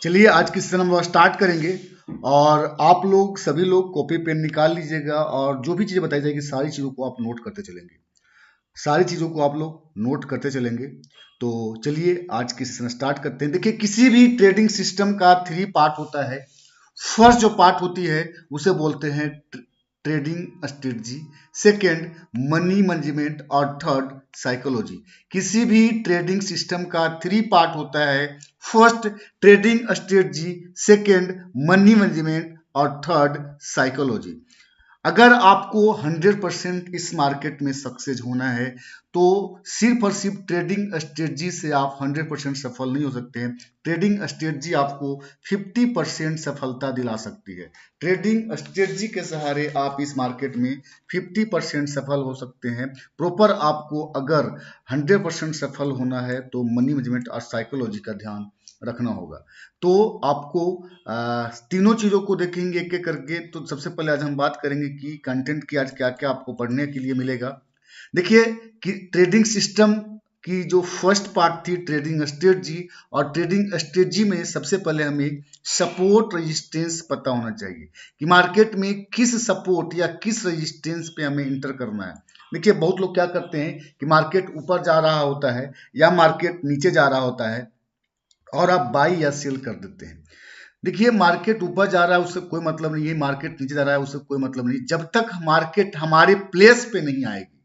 चलिए आज की सेशन हम स्टार्ट करेंगे और आप लोग सभी लोग कॉपी पेन निकाल लीजिएगा और जो भी चीज़ें बताई जाएगी सारी चीज़ों को आप नोट करते चलेंगे। सारी चीज़ों को आप लोग नोट करते चलेंगे। तो चलिए आज की सेशन स्टार्ट करते हैं। देखिए, किसी भी ट्रेडिंग सिस्टम का 3 पार्ट होता है। फर्स्ट जो पार्ट होती है उसे बोलते हैं trading strategy, second money management और थर्ड साइकोलॉजी। किसी भी ट्रेडिंग सिस्टम का 3 पार्ट होता है। First trading strategy, second money management और थर्ड साइकोलॉजी। अगर आपको 100% इस मार्केट में सक्सेस होना है तो सिर्फ और सिर्फ ट्रेडिंग स्ट्रेटजी से आप 100% सफल नहीं हो सकते हैं। ट्रेडिंग स्ट्रेटजी आपको 50% सफलता दिला सकती है। ट्रेडिंग स्ट्रेटजी के सहारे आप इस मार्केट में 50% सफल हो सकते हैं। प्रॉपर आपको अगर 100% सफल होना है तो मनी मैनेजमेंट और साइकोलॉजी का ध्यान रखना होगा। तो आपको तीनों चीजों को देखेंगे एक एक करके। तो सबसे पहले आज हम बात करेंगे कि कंटेंट की आज क्या क्या आपको पढ़ने के लिए मिलेगा। देखिए कि ट्रेडिंग सिस्टम की जो फर्स्ट पार्ट थी ट्रेडिंग स्ट्रेटजी, और ट्रेडिंग स्ट्रेटजी में सबसे पहले हमें सपोर्ट रेजिस्टेंस पता होना चाहिए कि मार्केट में किस सपोर्ट या किस रेजिस्टेंस पे हमें इंटर करना है। देखिए, बहुत लोग क्या करते हैं कि मार्केट ऊपर जा रहा होता है या मार्केट नीचे जा रहा होता है और आप बाई या सेल कर देते हैं। देखिए, मार्केट ऊपर जा रहा है उससे कोई मतलब नहीं है, मार्केट नीचे जा रहा है उससे कोई मतलब नहीं। जब तक मार्केट हमारे प्लेस पे नहीं आएगी,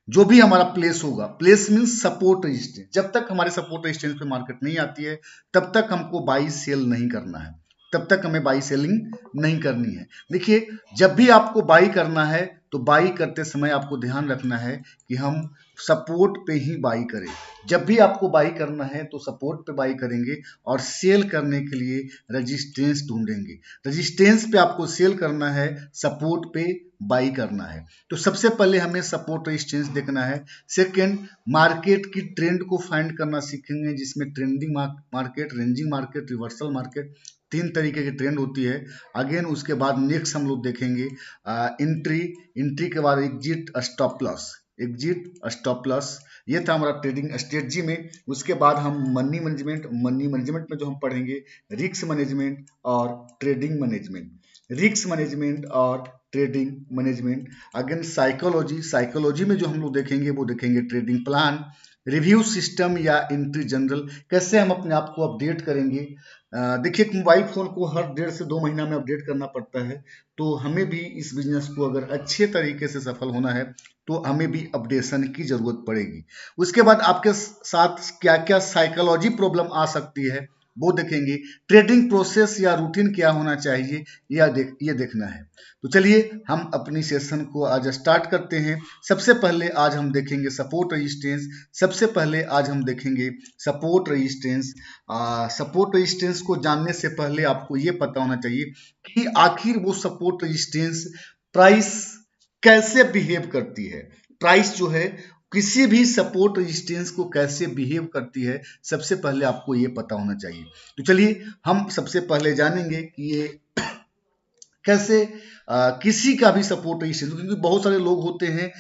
जो भी हमारा प्लेस होगा, प्लेस मीन्स सपोर्ट रेजिस्टेंस, जब तक हमारे सपोर्ट रेजिस्टेंस पे मार्केट नहीं आती है तब तक हमको बाई सेल नहीं करना है, तब तक हमें बाई सेलिंग नहीं करनी है। देखिए, जब भी आपको बाई करना है तो बाई करते समय आपको ध्यान रखना है कि हम सपोर्ट पे ही बाई करें। जब भी आपको बाई करना है तो सपोर्ट पे बाई करेंगे और सेल करने के लिए रेजिस्टेंस ढूंढेंगे। रेजिस्टेंस पे आपको सेल करना है, सपोर्ट पे बाई करना है। तो सबसे पहले हमें सपोर्ट रेजिस्टेंस देखना है। सेकेंड, मार्केट की ट्रेंड को फाइंड करना सीखेंगे, जिसमें trending market, ranging market, reversal market, 3 तरीके की ट्रेंड होती है। अगेन उसके बाद नेक्स्ट हम लोग देखेंगे एंट्री के बाद exit, stop loss, exit, stop loss. ये था हमारा ट्रेडिंग स्ट्रेटजी में। उसके बाद हम मनी मैनेजमेंट में जो हम पढ़ेंगे रिस्क मैनेजमेंट और ट्रेडिंग मैनेजमेंट, रिस्क मैनेजमेंट और ट्रेडिंग मैनेजमेंट। अगेन साइकोलॉजी में जो हम लोग देखेंगे वो देखेंगे ट्रेडिंग प्लान, रिव्यू सिस्टम या एंट्री जनरल, कैसे हम अपने आप को अपडेट करेंगे। देखिए, मोबाइल फोन को हर 1.5 से 2 महीना में अपडेट करना पड़ता है, तो हमें भी इस बिजनेस को अगर अच्छे तरीके से सफल होना है तो हमें भी अपडेशन की जरूरत पड़ेगी। उसके बाद आपके साथ क्या क्या साइकोलॉजी प्रॉब्लम आ सकती है वो देखेंगे। ट्रेडिंग प्रोसेस या रूटीन क्या होना चाहिए ये देखना है। तो चलिए हम अपनी सेशन को आज स्टार्ट करते हैं। सबसे पहले आज हम देखेंगे सपोर्ट रेजिस्टेंस। सबसे पहले आज हम देखेंगे सपोर्ट रेजिस्टेंस। सपोर्ट रेजिस्टेंस को जानने से पहले आपको ये पता होना चाहिए कि आखिर वो सपोर्ट रेजिस्टेंस प्राइस कैसे बिहेव करती है। प्राइस जो है किसी भी सपोर्ट रेजिस्टेंस को कैसे बिहेव करती है, सबसे पहले आपको ये पता होना चाहिए। तो चलिए हम सबसे पहले जानेंगे कि ये कैसे किसी का भी सपोर्ट रेजिस्टेंस, क्योंकि बहुत सारे लोग होते हैं,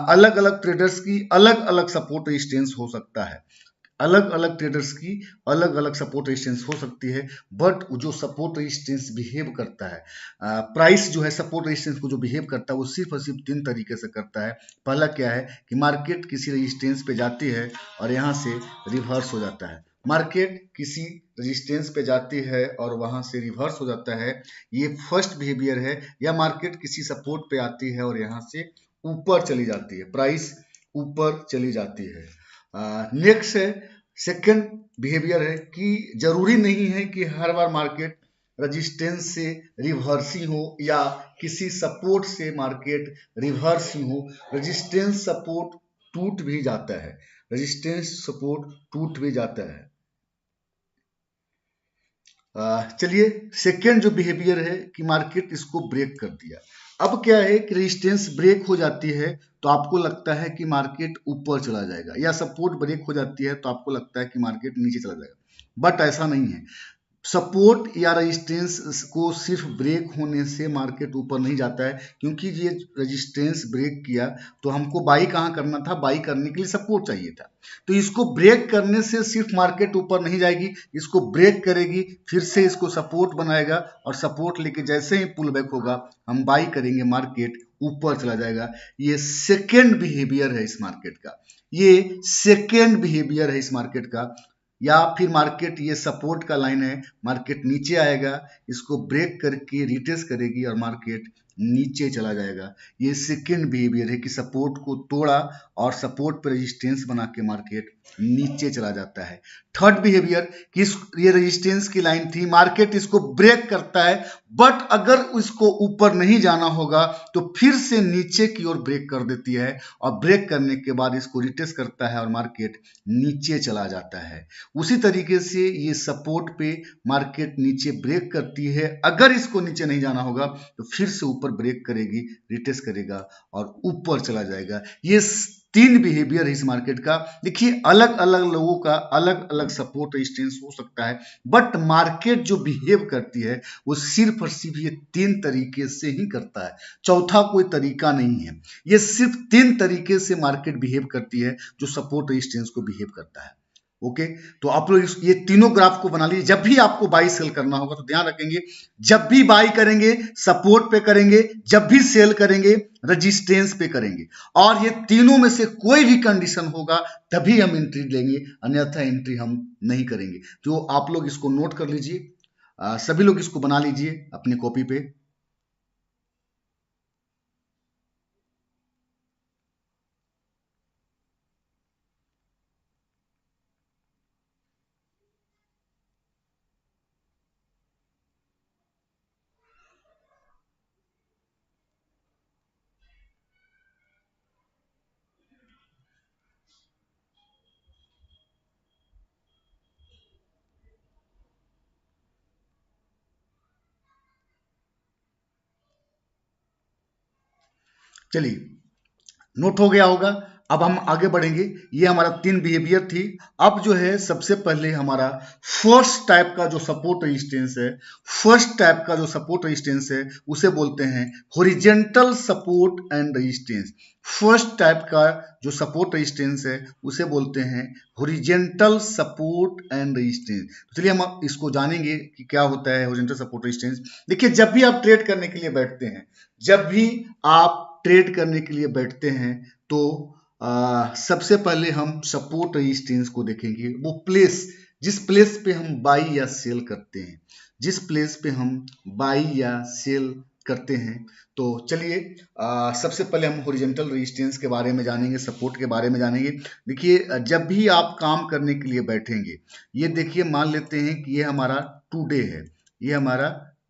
अलग अलग ट्रेडर्स की अलग अलग सपोर्ट रेजिस्टेंस हो सकता है, अलग अलग ट्रेडर्स की अलग अलग सपोर्ट रेजिस्टेंस हो सकती है। बट जो सपोर्ट रेजिस्टेंस बिहेव करता है, प्राइस जो है सपोर्ट रेजिस्टेंस को जो बिहेव करता है वो सिर्फ और सिर्फ 3 तरीके से करता है। पहला क्या है कि मार्केट किसी रेजिस्टेंस पे जाती है और यहाँ से रिवर्स हो जाता है। मार्केट किसी रेजिस्टेंस पे जाती है और वहां से रिवर्स हो जाता है, ये फर्स्ट बिहेवियर है। या मार्केट किसी सपोर्ट पे आती है और यहाँ से ऊपर चली जाती है, प्राइस ऊपर चली जाती है। नेक्स्ट है सेकंड बिहेवियर है कि जरूरी नहीं है कि हर बार मार्केट रेजिस्टेंस से रिवर्स ही हो या किसी सपोर्ट से मार्केट रिवर्स ही हो। रेजिस्टेंस सपोर्ट टूट भी जाता है, रेजिस्टेंस सपोर्ट टूट भी जाता है। चलिए, सेकेंड जो बिहेवियर है कि मार्केट इसको ब्रेक कर दिया। अब क्या है कि रेजिस्टेंस ब्रेक हो जाती है तो आपको लगता है कि मार्केट ऊपर चला जाएगा, या सपोर्ट ब्रेक हो जाती है तो आपको लगता है कि मार्केट नीचे चला जाएगा। बट ऐसा नहीं है। सपोर्ट या रेजिस्टेंस को सिर्फ ब्रेक होने से मार्केट ऊपर नहीं जाता है, क्योंकि ये रेजिस्टेंस ब्रेक किया तो हमको बाई कहाँ करना था, बाई करने के लिए सपोर्ट चाहिए था। तो इसको ब्रेक करने से सिर्फ मार्केट ऊपर नहीं जाएगी, इसको ब्रेक करेगी, फिर से इसको सपोर्ट बनाएगा और सपोर्ट लेके जैसे ही पुल बैक होगा हम बाई करेंगे, मार्केट ऊपर चला जाएगा। ये सेकेंड बिहेवियर है इस मार्केट का, ये सेकेंड बिहेवियर है इस मार्केट का। या फिर मार्केट, ये सपोर्ट का लाइन है, मार्केट नीचे आएगा, इसको ब्रेक करके रिट्रेस करेगी और मार्केट नीचे चला जाएगा। ये सेकेंड बिहेवियर है कि सपोर्ट को तोड़ा और सपोर्ट पर रेजिस्टेंस बना के मार्केट नीचे चला जाता है। थर्ड बिहेवियर कि ये रेजिस्टेंस की लाइन थी, मार्केट इसको ब्रेक करता है, बट अगर उसको ऊपर नहीं जाना होगा तो फिर से नीचे की ओर ब्रेक कर देती है और ब्रेक करने के बाद इसको रिट्रेस करता है और मार्केट नीचे चला जाता है। उसी तरीके से ये सपोर्ट पे मार्केट नीचे ब्रेक करती है, अगर इसको नीचे नहीं जाना होगा तो फिर से ऊपर ब्रेक करेगी, रिट्रेस करेगा और ऊपर चला जाएगा। ये तीन बिहेवियर है इस मार्केट का। देखिए अलग अलग लोगों का अलग अलग सपोर्ट रेजिस्टेंस हो सकता है, बट मार्केट जो बिहेव करती है वो सिर्फ और सिर्फ ये तीन तरीके से ही करता है, चौथा कोई तरीका नहीं है। ये सिर्फ तीन तरीके से मार्केट बिहेव करती है जो सपोर्ट रेजिस्टेंस को बिहेव करता है। ओके, तो आप लोग ये तीनों ग्राफ को बना लीजिए। जब भी आपको बाई सेल करना होगा तो ध्यान रखेंगे, जब भी बाई करेंगे सपोर्ट पे करेंगे, जब भी सेल करेंगे रेजिस्टेंस पे करेंगे, और ये तीनों में से कोई भी कंडीशन होगा तभी हम एंट्री लेंगे, अन्यथा एंट्री हम नहीं करेंगे। तो आप लोग इसको नोट कर लीजिए, सभी लोग इसको बना लीजिए अपनी कॉपी पे। चलिए नोट हो गया होगा। अब हम आगे बढ़ेंगे। ये हमारा तीन बिहेवियर थी। अब जो है सबसे पहले हमारा फर्स्ट टाइप का जो सपोर्ट रेजिस्टेंस है, फर्स्ट टाइप का जो सपोर्ट रेजिस्टेंस है उसे बोलते हैं horizontal support and resistance. First type का जो सपोर्ट रेजिस्टेंस है उसे बोलते हैं हॉरिजॉन्टल सपोर्ट एंड रेजिस्टेंस। तो चलिए हम इसको जानेंगे कि क्या होता है हॉरिजॉन्टल सपोर्ट रेजिस्टेंस। देखिए जब भी आप ट्रेड करने के लिए बैठते हैं, जब भी आप ट्रेड करने के लिए बैठते हैं तो सबसे पहले हम सपोर्ट रेजिस्टेंस को देखेंगे। वो प्लेस, जिस प्लेस पे हम बाई या सेल करते हैं, जिस प्लेस पे हम बाई या सेल करते हैं। तो चलिए सबसे पहले हम हॉरिजॉन्टल रेजिस्टेंस के बारे में जानेंगे, सपोर्ट के बारे में जानेंगे। देखिए जब भी आप काम करने के लिए बैठेंगे, ये देखिए मान लेते हैं कि ये हमारा टुडे है, ये हमारा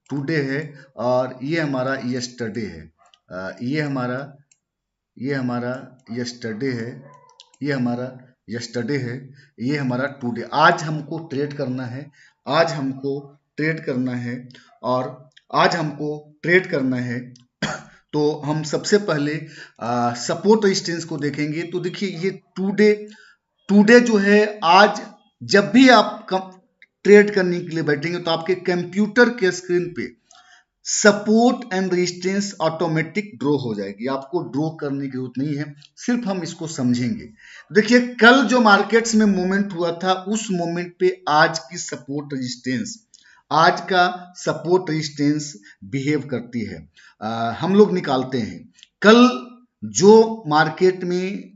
टुडे है और ये हमारा यस्टरडे है। ये हमारा यस्टरडे है, ये हमारा यस्टरडे है, ये हमारा टुडे। आज हमको ट्रेड करना है, आज हमको ट्रेड करना है और आज हमको ट्रेड करना है। तो हम सबसे पहले सपोर्ट रेजिस्टेंस को देखेंगे। तो देखिए ये टुडे जो है, आज जब भी आप ट्रेड करने के लिए बैठेंगे तो आपके कंप्यूटर के स्क्रीन पे support and resistance automatic draw हो जाएगी, आपको ड्रॉ करने की जरूरत नहीं है, सिर्फ हम इसको समझेंगे। देखिए कल जो मार्केट्स में मूवमेंट हुआ था उस मूवमेंट पे आज की सपोर्ट रेजिस्टेंस, आज का सपोर्ट रेजिस्टेंस बिहेव करती है। हम लोग निकालते हैं कल जो मार्केट में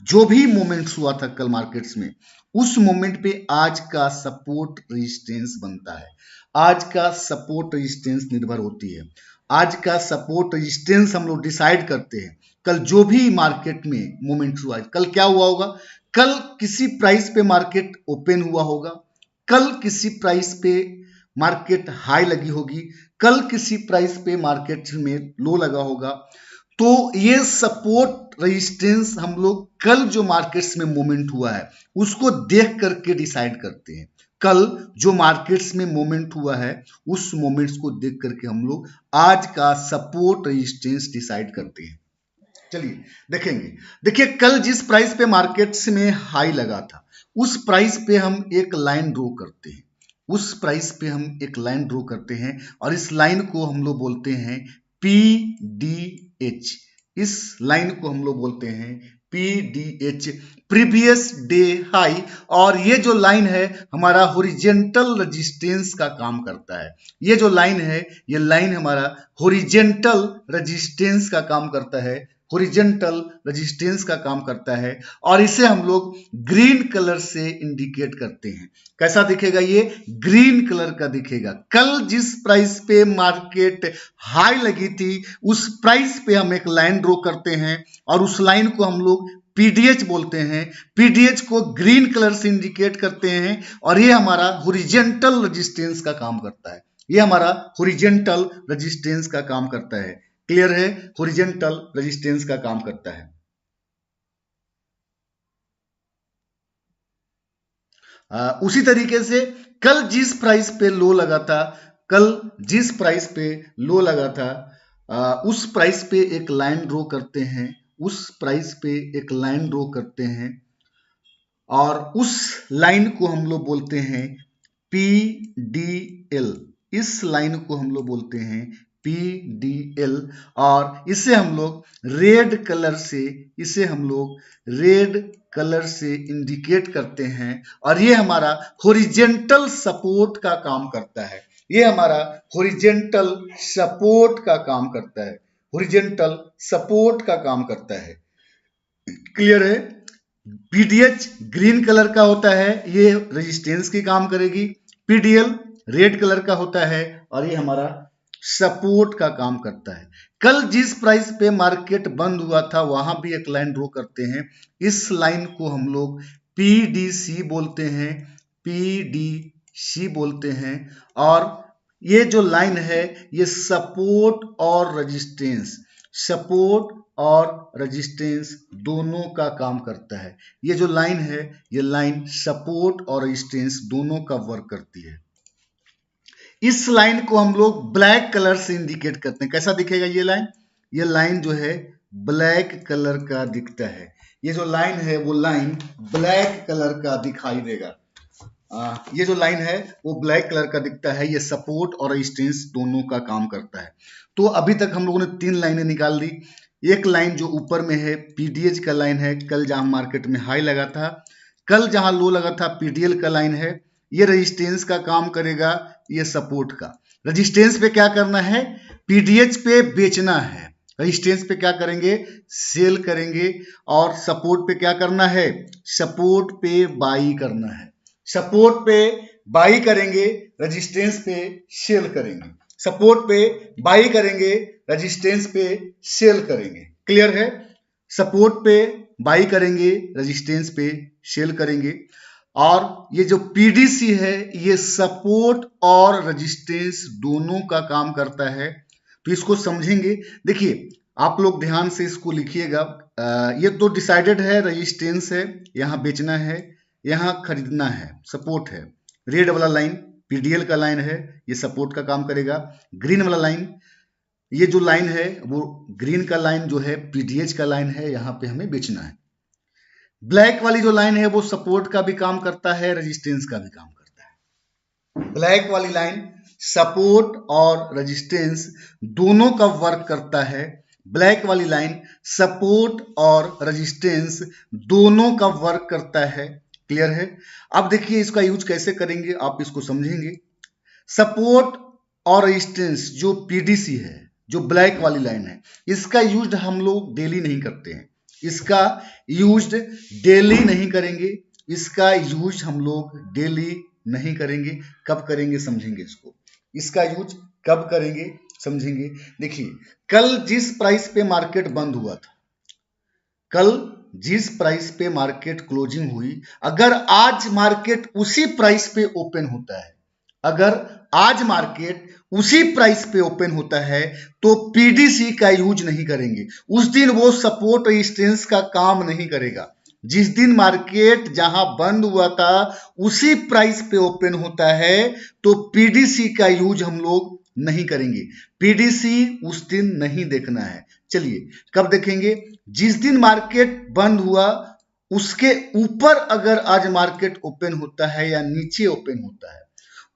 जो भी मूवमेंट्स हुआ था कल मार्केट्स में, उस मोमेंट पे आज का सपोर्ट रेजिस्टेंस बनता है, आज का सपोर्ट रेजिस्टेंस निर्भर होती है। आज का सपोर्ट रेजिस्टेंस हम लोग डिसाइड करते हैं। कल जो भी मार्केट में मूवमेंट हुआ है, कल क्या हुआ होगा, कल किसी प्राइस पे मार्केट ओपन हुआ होगा, कल किसी प्राइस पे मार्केट हाई लगी होगी, कल किसी प्राइस पे मार्केट में लो लगा होगा। तो ये सपोर्ट रेजिस्टेंस हम लोग कल जो मार्केट्स में मूवमेंट हुआ है उसको देख करके डिसाइड करते हैं। कल जो मार्केट्स में मूवमेंट हुआ है उस मूवमेंट्स को देख करके हम लोग आज का सपोर्ट रेजिस्टेंस डिसाइड करते हैं। चलिए देखेंगे। देखिए कल जिस प्राइस पे मार्केट्स में हाई लगा था उस प्राइस पे हम एक लाइन ड्रॉ करते हैं, उस प्राइस पे हम एक लाइन ड्रॉ करते हैं और इस लाइन को हम लोग बोलते हैं पी डी एच। इस लाइन को हम लोग बोलते हैं PDH, प्रीवियस डे हाई। और ये जो लाइन है हमारा हॉरिजेंटल रेजिस्टेंस का काम करता है। ये जो लाइन है ये लाइन हमारा हॉरिजेंटल रेजिस्टेंस का काम करता है, हॉरिजेंटल रेजिस्टेंस का काम करता है। और इसे हम लोग ग्रीन कलर से इंडिकेट करते हैं। कैसा दिखेगा ये? ग्रीन कलर का दिखेगा। कल जिस प्राइस पे मार्केट हाई लगी थी उस प्राइस पे हम एक लाइन ड्रॉ करते हैं और उस लाइन को हम लोग पीडीएच बोलते हैं। पीडीएच को ग्रीन कलर से इंडिकेट करते हैं और ये हमारा हॉरिजेंटल रेजिस्टेंस का काम करता है। ये हमारा हॉरिजेंटल रेजिस्टेंस का काम करता है। क्लियर है? हॉरिजेंटल रेजिस्टेंस का काम करता है। उसी तरीके से कल जिस प्राइस पे लो लगा था, कल जिस प्राइस पे लो लगा था उस प्राइस पे एक लाइन ड्रॉ करते हैं, उस प्राइस पे एक लाइन ड्रॉ करते हैं और उस लाइन को हम लोग बोलते हैं PDL। इस लाइन को हम लोग बोलते हैं PDL और इसे हम लोग रेड कलर से, इसे हम लोग रेड कलर से इंडिकेट करते हैं और ये हमारा हॉरिजेंटल सपोर्ट का काम करता है। ये हमारा हॉरिजेंटल सपोर्ट का काम करता है, हॉरिजेंटल सपोर्ट का काम करता है। क्लियर है? पीडीएच ग्रीन कलर का होता है, ये रेजिस्टेंस की काम करेगी। पीडीएल रेड कलर का होता है और ये हमारा सपोर्ट का काम करता है। कल जिस प्राइस पे मार्केट बंद हुआ था वहां भी एक लाइन ड्रॉ करते हैं। इस लाइन को हम लोग PDC बोलते हैं, PDC बोलते हैं और ये जो लाइन है ये सपोर्ट और रेजिस्टेंस, सपोर्ट और रेजिस्टेंस दोनों का काम करता है। ये जो लाइन है ये लाइन सपोर्ट और रेजिस्टेंस दोनों का वर्क करती है। इस लाइन को हम लोग ब्लैक कलर से इंडिकेट करते हैं। कैसा दिखेगा ये लाइन? ये लाइन जो है ब्लैक कलर का दिखता है। ये जो लाइन है वो लाइन ब्लैक कलर का दिखाई देगा। ये जो लाइन है वो ब्लैक कलर का दिखता है। ये सपोर्ट और रेजिस्टेंस दोनों का काम करता है। तो अभी तक हम लोगों ने 3 लाइनें निकाल ली। एक लाइन जो ऊपर में है पीडीएच का लाइन है, कल जहां मार्केट में हाई लगा था, कल जहां लो लगा था पीडीएल का लाइन है। ये रेजिस्टेंस का काम करेगा, ये सपोर्ट का। रेजिस्टेंस पे क्या करना है? पीडीएच पे बेचना है। रेजिस्टेंस पे क्या करेंगे? सेल करेंगे। और सपोर्ट पे क्या करना है? सपोर्ट पे बाई करना है। सपोर्ट पे बाई करेंगे, रेजिस्टेंस पे सेल करेंगे। सपोर्ट पे बाई करेंगे, रेजिस्टेंस पे सेल करेंगे। क्लियर है? सपोर्ट पे बाई करेंगे, रेजिस्टेंस पे सेल करेंगे। और ये जो पीडीसी है ये सपोर्ट और रेजिस्टेंस दोनों का काम करता है। तो इसको समझेंगे। देखिए आप लोग ध्यान से इसको लिखिएगा। ये तो डिसाइडेड है, रेजिस्टेंस है, यहाँ बेचना है, यहाँ खरीदना है, सपोर्ट है। रेड वाला लाइन पीडीएल का लाइन है, ये सपोर्ट का काम करेगा। ग्रीन वाला लाइन, ये जो लाइन है वो ग्रीन का लाइन जो है पीडीएच का लाइन है, यहाँ पे हमें बेचना है। ब्लैक वाली जो लाइन है वो सपोर्ट का भी काम करता है, रेजिस्टेंस का भी काम करता है। ब्लैक वाली लाइन सपोर्ट और रेजिस्टेंस दोनों का वर्क करता है। ब्लैक वाली लाइन सपोर्ट और रेजिस्टेंस दोनों का वर्क करता है। क्लियर है? अब देखिए इसका यूज कैसे करेंगे, आप इसको समझेंगे। सपोर्ट और रेजिस्टेंस जो पीडीसी है, जो ब्लैक वाली लाइन है, इसका यूज हम लोग डेली नहीं करते हैं। इसका यूज डेली नहीं करेंगे, इसका यूज हम लोग डेली नहीं करेंगे। कब करेंगे समझेंगे इसको। इसका यूज कब करेंगे समझेंगे। देखिए कल जिस प्राइस पे मार्केट बंद हुआ था, कल जिस प्राइस पे मार्केट क्लोजिंग हुई, अगर आज मार्केट उसी प्राइस पे ओपन होता है, अगर आज मार्केट उसी प्राइस पे ओपन होता है तो पीडीसी का यूज नहीं करेंगे। उस दिन वो सपोर्ट रेजिस्टेंस का काम नहीं करेगा। जिस दिन मार्केट जहां बंद हुआ था उसी प्राइस पे ओपन होता है तो पीडीसी का यूज हम लोग नहीं करेंगे। पीडीसी उस दिन नहीं देखना है। चलिए कब देखेंगे? जिस दिन मार्केट बंद हुआ उसके ऊपर अगर आज मार्केट ओपन होता है या नीचे ओपन होता है,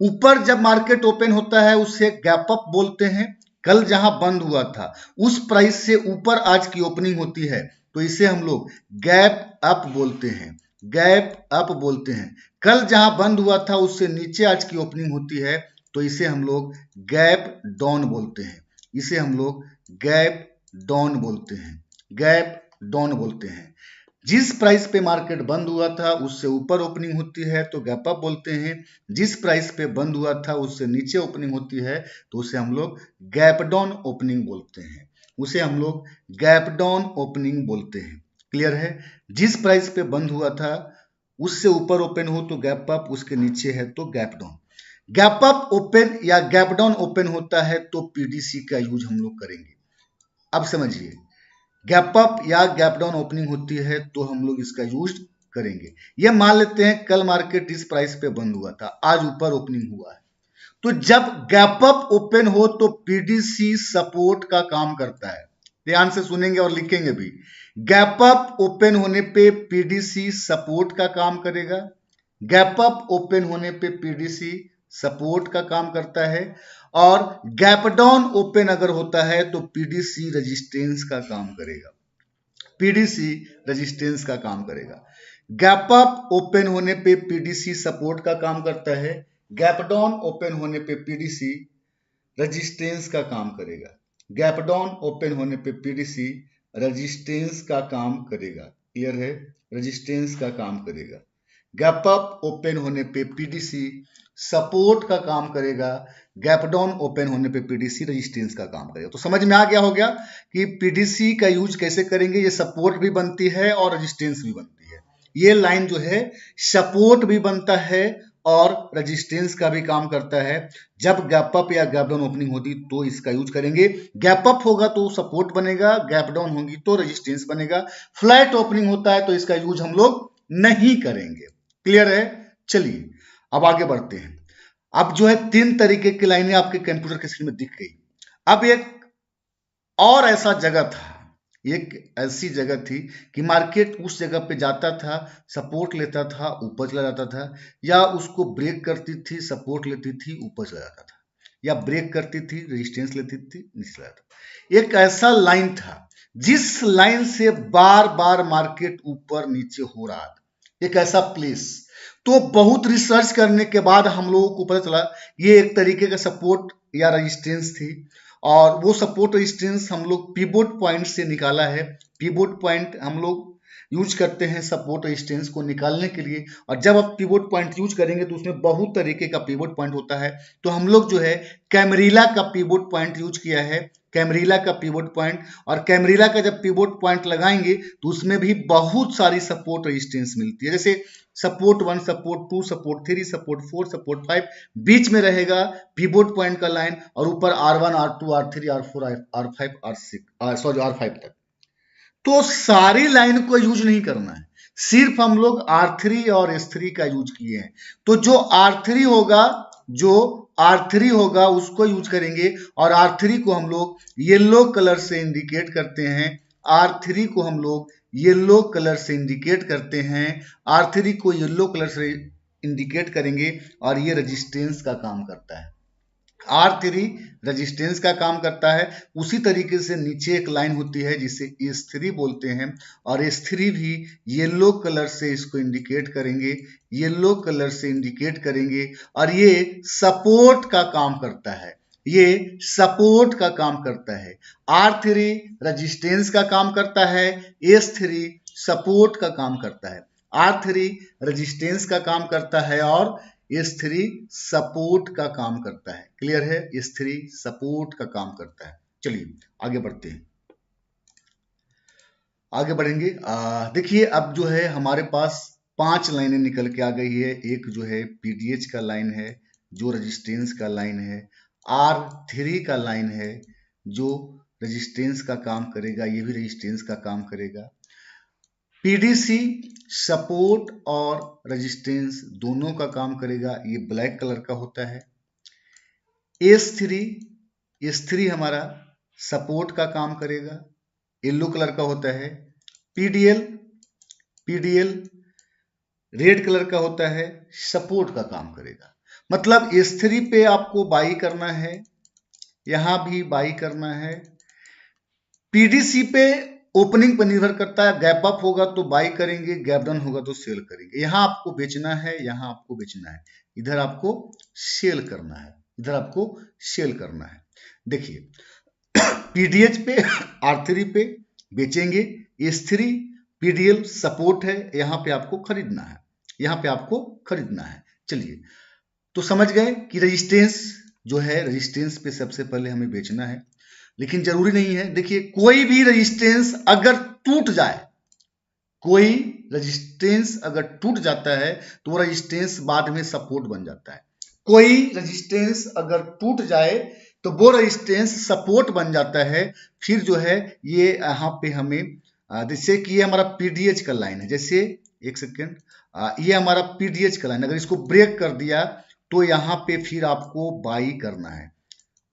ऊपर जब मार्केट ओपन होता है उसे गैप अप बोलते हैं। कल जहां बंद हुआ था उस प्राइस से ऊपर आज की ओपनिंग होती है तो इसे हम लोग गैप अप बोलते हैं, गैप अप बोलते हैं। कल जहां बंद हुआ था उससे नीचे आज की ओपनिंग होती है तो इसे हम लोग गैप डाउन बोलते हैं, इसे हम लोग गैप डाउन बोलते हैं, गैप डाउन बोलते हैं। जिस प्राइस पे मार्केट बंद हुआ था उससे ऊपर ओपनिंग होती है तो गैप अप बोलते हैं। जिस प्राइस पे बंद हुआ था उससे नीचे ओपनिंग होती है तो उसे हम लोग गैप डाउन ओपनिंग बोलते हैं, उसे हम लोग गैप डाउन ओपनिंग बोलते हैं। क्लियर है? जिस प्राइस पे बंद हुआ था उससे ऊपर ओपन हो तो गैप अप, उसके नीचे है तो gap down. Gap up open या गैप डाउन ओपन होता है तो पीडीसी का यूज हम लोग करेंगे। अब समझिए, गैप अप या गैप डाउन ओपनिंग होती है तो हम लोग इसका यूज करेंगे। ये मान लेते हैं कल मार्केट इस प्राइस पे बंद हुआ था, आज ऊपर ओपनिंग हुआ है, तो जब गैप अप ओपन हो तो पीडीसी सपोर्ट का काम करता है। ध्यान से सुनेंगे और लिखेंगे भी। गैप अप ओपन होने पे पीडीसी सपोर्ट का काम करेगा, गैप अप ओपन होने पे पीडीसी सपोर्ट का काम करता है, और गैप डाउन ओपन अगर होता है तो पीडीसी रेजिस्टेंस का काम करेगा, पीडीसी रेजिस्टेंस का काम करेगा। गैप अप ओपन होने पे पीडीसी सपोर्ट का काम करता है, गैप डाउन ओपन होने पे पीडीसी रेजिस्टेंस का काम करेगा, गैप डाउन ओपन होने पे पीडीसी रेजिस्टेंस का काम करेगा। क्लियर है? रेजिस्टेंस का काम करेगा। गैप अप ओपन होने पे पीडीसी सपोर्ट का काम करेगा, गैप डाउन ओपन होने पे पीडीसी रेजिस्टेंस का काम करेगा। तो समझ में आ गया हो गया कि पीडीसी का यूज कैसे करेंगे। ये सपोर्ट भी बनती है और रेजिस्टेंस भी बनती है। ये लाइन जो है सपोर्ट भी बनता है और रेजिस्टेंस का भी काम करता है। जब गैप अप या गैप डाउन ओपनिंग होती तो इसका यूज करेंगे। गैप अप होगा तो सपोर्ट बनेगा, गैप डाउन होगी तो रेजिस्टेंस बनेगा। फ्लैट ओपनिंग होता है तो इसका यूज हम लोग नहीं करेंगे। क्लियर है? चलिए अब आगे बढ़ते हैं। अब जो है 3 तरीके की लाइनें आपके कंप्यूटर के स्क्रीन में दिख गई। अब एक और ऐसा जगह था, एक ऐसी जगह थी कि मार्केट उस जगह पे जाता था, सपोर्ट लेता था, ऊपर चला जाता था, या उसको ब्रेक करती थी, सपोर्ट लेती थी, ऊपर चला जाता था, या ब्रेक करती थी, रेजिस्टेंस लेती थी, नीचे चला जाता था। एक ऐसा लाइन था जिस लाइन से बार बार मार्केट ऊपर नीचे हो रहा था, एक ऐसा प्लेस। तो बहुत रिसर्च करने के बाद हम लोगों को पता चला ये एक तरीके का सपोर्ट या रेजिस्टेंस थी, और वो सपोर्ट रेजिस्टेंस हम लोग पिवोट पॉइंट से निकाला है। पिवोट पॉइंट हम लोग यूज करते हैं सपोर्ट रेजिस्टेंस को निकालने के लिए, और जब आप पिवोट पॉइंट यूज करेंगे तो उसमें बहुत तरीके का पिवोट पॉइंट होता है। तो हम लोग जो है कैमरीला का पिवोट पॉइंट यूज किया है, कैमरीला का पिवोट पॉइंट। और कैमरीला का जब पिवोट पॉइंट लगाएंगे तो उसमें भी बहुत सारी सपोर्ट रेजिस्टेंस मिलती है, जैसे support 1, support 2, support 3, support 4, support 5, बीच में रहेगा पिवोट पॉइंट का लाइन, और ऊपर R1, R2, R3, R4, R5, R5 तक। तो सारी लाइन को यूज नहीं करना है, सिर्फ हम लोग R3 और S3 का यूज किए हैं। तो जो R3 होगा, जो R3 होगा उसको यूज करेंगे, और R3 को हम लोग येलो कलर से इंडिकेट करते हैं। R3 को हम लोग येलो कलर से इंडिकेट करते हैं, R3 को येलो कलर से इंडिकेट करेंगे, और ये रेजिस्टेंस का काम करता है। R3 रेजिस्टेंस का काम करता है। उसी तरीके से नीचे एक लाइन होती है जिसे S3 बोलते हैं, और S3 भी येलो कलर से इसको इंडिकेट करेंगे, येलो कलर से इंडिकेट करेंगे, और ये सपोर्ट का काम करता है, ये सपोर्ट का काम करता है। R3 रेजिस्टेंस का काम करता है, S3 सपोर्ट का काम करता है। R3 रेजिस्टेंस का काम करता है और S3 सपोर्ट का काम करता है। क्लियर है? S3 सपोर्ट का काम करता है। चलिए आगे बढ़ते हैं, आगे बढ़ेंगे। देखिए अब जो है हमारे पास 5 लाइनें निकल के आ गई है। एक जो है पीडीएच का लाइन है जो रेजिस्टेंस का लाइन है, R3 का लाइन है जो रेजिस्टेंस का काम करेगा, ये भी रेजिस्टेंस का काम करेगा। पीडीसी सपोर्ट और रेजिस्टेंस दोनों का काम करेगा, ये ब्लैक कलर का होता है। S3 हमारा सपोर्ट का काम करेगा, येलो कलर का होता है। पीडीएल रेड कलर का होता है, सपोर्ट का काम करेगा। मतलब S3 पे आपको बाई करना है, यहां भी बाई करना है। PDC पे ओपनिंग पर निर्भर करता है, गैप अप होगा तो बाई करेंगे, गैप डाउन होगा तो सेल करेंगे। यहां आपको बेचना है, यहां आपको बेचना है, इधर आपको सेल करना है, इधर आपको सेल करना है। देखिए PDH पे R3 पे बेचेंगे, S3 PDL सपोर्ट है, यहां पे आपको खरीदना है, यहां पे आपको खरीदना है। चलिए तो समझ गए कि रेजिस्टेंस जो है, रेजिस्टेंस पे सबसे पहले हमें बेचना है, लेकिन जरूरी नहीं है। देखिए कोई भी रेजिस्टेंस अगर टूट जाए, कोई रेजिस्टेंस अगर टूट जाता है तो वो रेजिस्टेंस बाद में सपोर्ट बन जाता है। कोई रेजिस्टेंस अगर टूट जाए तो वो रेजिस्टेंस सपोर्ट बन जाता है। फिर जो है ये यहाँ पे हमें जैसे कि ये हमारा पीडीएच का लाइन है, जैसे एक सेकेंड, ये हमारा पीडीएच का लाइन, अगर इसको ब्रेक कर दिया तो यहाँ पे फिर आपको बाई करना है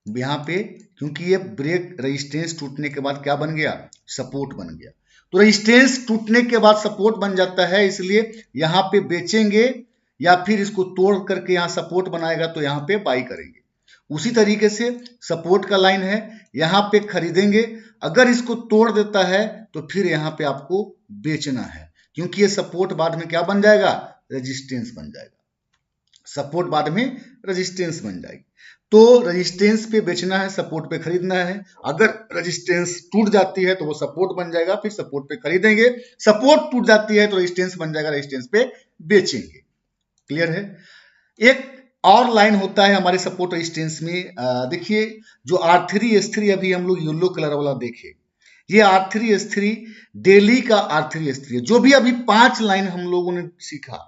यहाँ पे, क्योंकि ये ब्रेक रेजिस्टेंस टूटने के बाद क्या बन गया, सपोर्ट बन गया। तो रेजिस्टेंस टूटने के बाद सपोर्ट बन जाता है, इसलिए यहाँ पे बेचेंगे या फिर इसको तोड़ करके यहाँ सपोर्ट बनाएगा तो यहाँ पे बाई करेंगे। उसी तरीके से सपोर्ट का लाइन है, यहाँ पे खरीदेंगे, अगर इसको तोड़ देता है तो फिर यहाँ पे आपको बेचना है, क्योंकि ये सपोर्ट बाद में क्या बन जाएगा, रेजिस्टेंस बन जाएगा, सपोर्ट बाद में रेजिस्टेंस बन जाएगी। तो रेजिस्टेंस पे बेचना है, सपोर्ट पे खरीदना है। अगर रेजिस्टेंस टूट जाती है तो वो सपोर्ट बन जाएगा, फिर सपोर्ट पे खरीदेंगे, सपोर्ट टूट जाती है तो रेजिस्टेंस बन जाएगा, रेजिस्टेंस पे बेचेंगे। क्लियर है। एक और लाइन होता है हमारे सपोर्ट रेजिस्टेंस में, देखिए जो R3 S3 अभी हम लोग येलो कलर वाला देखे, ये R3 S3 डेली का R3 S3 है। जो भी अभी 5 लाइन हम लोगों ने सीखा,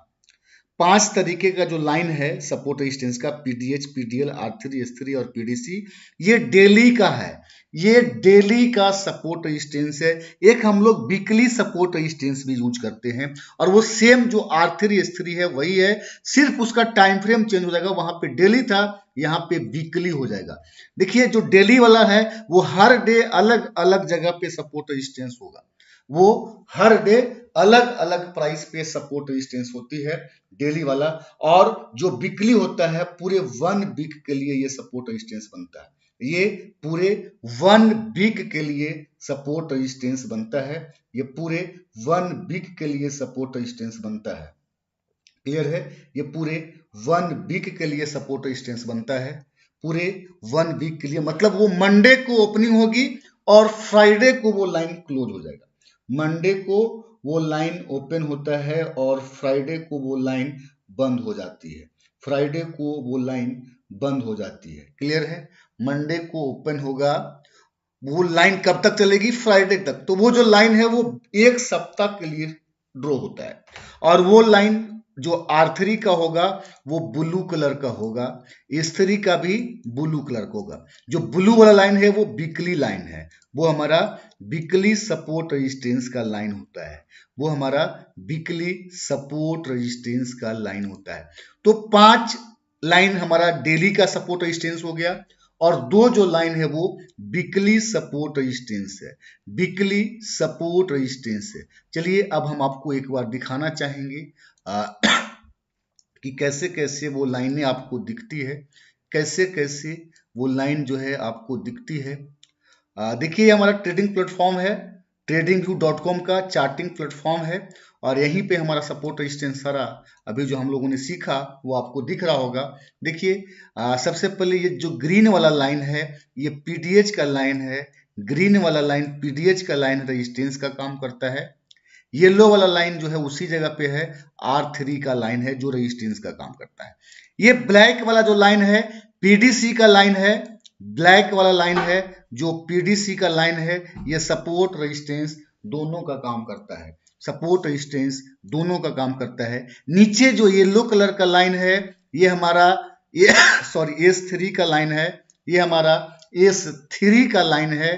5 तरीके का जो लाइन है सपोर्ट रेजिस्टेंस का, पीडीएच, पीडीएल, R3 S3 और पीडीसी, ये डेली का है, ये डेली का सपोर्ट रेजिस्टेंस है। एक हम लोग वीकली सपोर्ट रेजिस्टेंस भी यूज करते हैं, और वो सेम जो R3 S3 है वही है, सिर्फ उसका टाइम फ्रेम चेंज हो जाएगा, वहां पे डेली था, यहाँ पे वीकली हो जाएगा। देखिए जो डेली वाला है वो हर डे अलग अलग जगह पे सपोर्ट रेजिस्टेंस होगा, वो हर डे अलग अलग प्राइस पे सपोर्ट रेजिस्टेंस होती है डेली वाला। और जो वीकली होता है पूरे 1 वीक के लिए ये सपोर्ट रेजिस्टेंस बनता है, ये पूरे 1 वीक के लिए सपोर्ट रेजिस्टेंस बनता है, ये पूरे 1 वीक के लिए सपोर्ट रेजिस्टेंस बनता है। क्लियर है। ये पूरे 1 वीक के लिए सपोर्ट रेजिस्टेंस बनता है, पूरे 1 वीक के लिए, मतलब वो मंडे को ओपनिंग होगी और फ्राइडे को वो लाइन क्लोज हो जाएगा। मंडे को वो लाइन ओपन होता है और फ्राइडे को वो लाइन बंद हो जाती है, फ्राइडे को वो लाइन बंद हो जाती है। क्लियर है। मंडे को ओपन होगा, वो लाइन कब तक चलेगी, फ्राइडे तक। तो वो जो लाइन है वो 1 सप्ताह के लिए ड्रॉ होता है, और वो लाइन जो R3 का होगा वो ब्लू कलर का होगा, S3 का भी ब्लू कलर का होगा। जो ब्लू वाला लाइन है वो वीकली लाइन है, वो हमारा वीकली सपोर्ट रेजिस्टेंस का लाइन होता है, वो हमारा वीकली सपोर्ट रेजिस्टेंस का लाइन होता है। तो 5 लाइन हमारा डेली का सपोर्ट रेजिस्टेंस हो गया, और 2 जो लाइन है वो वीकली सपोर्ट रेजिस्टेंस है, वीकली सपोर्ट रेजिस्टेंस है। चलिए अब हम आपको एक बार दिखाना चाहेंगे कि कैसे कैसे वो लाइनें आपको दिखती है, कैसे कैसे वो लाइन जो है आपको दिखती है। देखिए ये हमारा ट्रेडिंग प्लेटफॉर्म है, tradingview.com का चार्टिंग प्लेटफॉर्म है, और यहीं पे हमारा सपोर्ट रेजिस्टेंस सारा अभी जो हम लोगों ने सीखा वो आपको दिख रहा होगा। देखिए सबसे पहले ये जो ग्रीन वाला लाइन है ये पीडीएच का लाइन है, ग्रीन वाला लाइन पीडीएच का लाइन रेजिस्टेंस का काम करता है। येलो वाला लाइन जो है उसी जगह पे है, R3 का लाइन है जो रेजिस्टेंस का काम करता है। ये ब्लैक वाला जो लाइन है पीडीसी का लाइन है, ब्लैक वाला लाइन है जो पीडीसी का लाइन है, ये सपोर्ट रेजिस्टेंस दोनों का काम करता है, सपोर्ट रेजिस्टेंस दोनों का काम करता है। नीचे जो येलो कलर का लाइन है ये हमारा सॉरी S3 का लाइन है, ये हमारा S3 का लाइन है,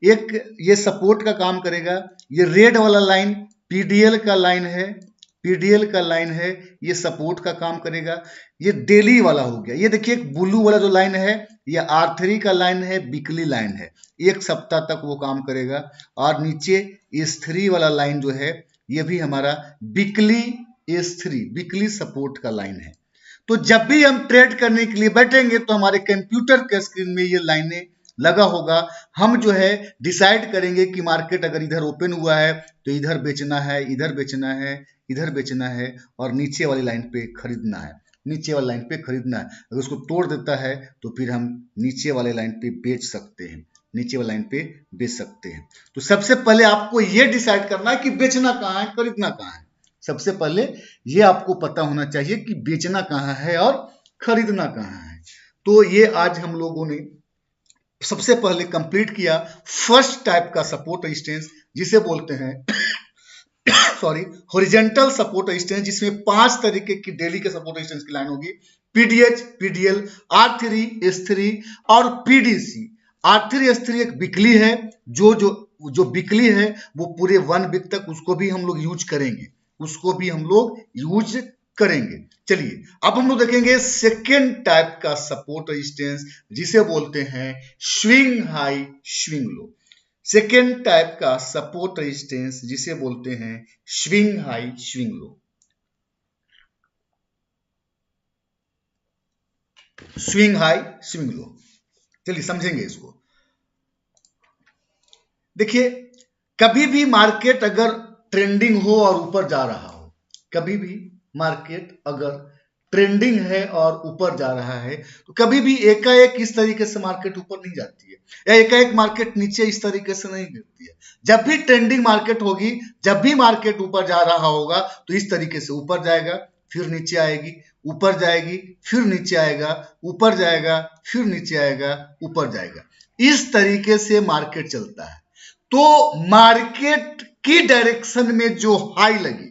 एक ये सपोर्ट का काम करेगा। ये रेड वाला लाइन पीडीएल का लाइन है, पीडीएल का लाइन है, ये सपोर्ट का काम करेगा। ये डेली वाला हो गया। ये देखिए ब्लू वाला जो लाइन है ये R3 का लाइन है, वीकली लाइन है, 1 सप्ताह तक वो काम करेगा। और नीचे S3 वाला लाइन जो है ये भी हमारा वीकली S3 वीकली सपोर्ट का लाइन है। तो जब भी हम ट्रेड करने के लिए बैठेंगे तो हमारे कंप्यूटर के स्क्रीन में ये लाइनें लगा होगा। हम जो है डिसाइड करेंगे कि मार्केट अगर इधर ओपन हुआ है तो इधर बेचना है, इधर बेचना है, इधर बेचना है और नीचे वाली लाइन पे खरीदना है, नीचे वाली लाइन पे खरीदना है। अगर उसको तोड़ देता है तो फिर हम नीचे वाले लाइन पे बेच सकते हैं, नीचे वाली लाइन पे बेच सकते हैं। तो सबसे पहले आपको ये डिसाइड करना है कि बेचना कहाँ है, खरीदना कहाँ है। सबसे पहले ये आपको पता होना चाहिए कि बेचना कहाँ है और खरीदना कहाँ है। तो ये आज हम लोगों ने सबसे पहले कंप्लीट किया फर्स्ट टाइप का सपोर्ट रेजिस्टेंस, जिसे बोलते हैं सॉरी हॉरिजॉन्टल सपोर्ट रेजिस्टेंस, जिसमें 5 तरीके की डेली के सपोर्ट रेजिस्टेंस की लाइन होगी, पीडीएच, पीडीएल, R3, S3 और पीडीसी। R3 S3 एक वीकली है, जो वीकली है वो पूरे 1 वीक तक उसको भी हम लोग यूज करेंगे, उसको भी हम लोग यूज करेंगे। चलिए अब हम लोग देखेंगे सेकेंड टाइप का सपोर्ट रेजिस्टेंस, जिसे बोलते हैं swing high swing low. Second type का सपोर्ट रेजिस्टेंस जिसे बोलते हैं swing high swing low. Swing high swing low, चलिए समझेंगे इसको। देखिए कभी भी मार्केट अगर ट्रेंडिंग हो और ऊपर जा रहा हो, कभी भी मार्केट अगर ट्रेंडिंग है और ऊपर जा रहा है, तो कभी भी एकाएक इस तरीके से मार्केट ऊपर नहीं जाती है या एकाएक मार्केट नीचे इस तरीके से नहीं गिरती है। जब भी ट्रेंडिंग मार्केट होगी, जब भी मार्केट ऊपर जा रहा होगा तो इस तरीके से ऊपर जाएगा, फिर नीचे आएगी, ऊपर जाएगी, फिर नीचे आएगा, ऊपर जाएगा, फिर नीचे आएगा, ऊपर जाएगा। इस तरीके से मार्केट चलता है। तो मार्केट की डायरेक्शन में जो हाई लगी,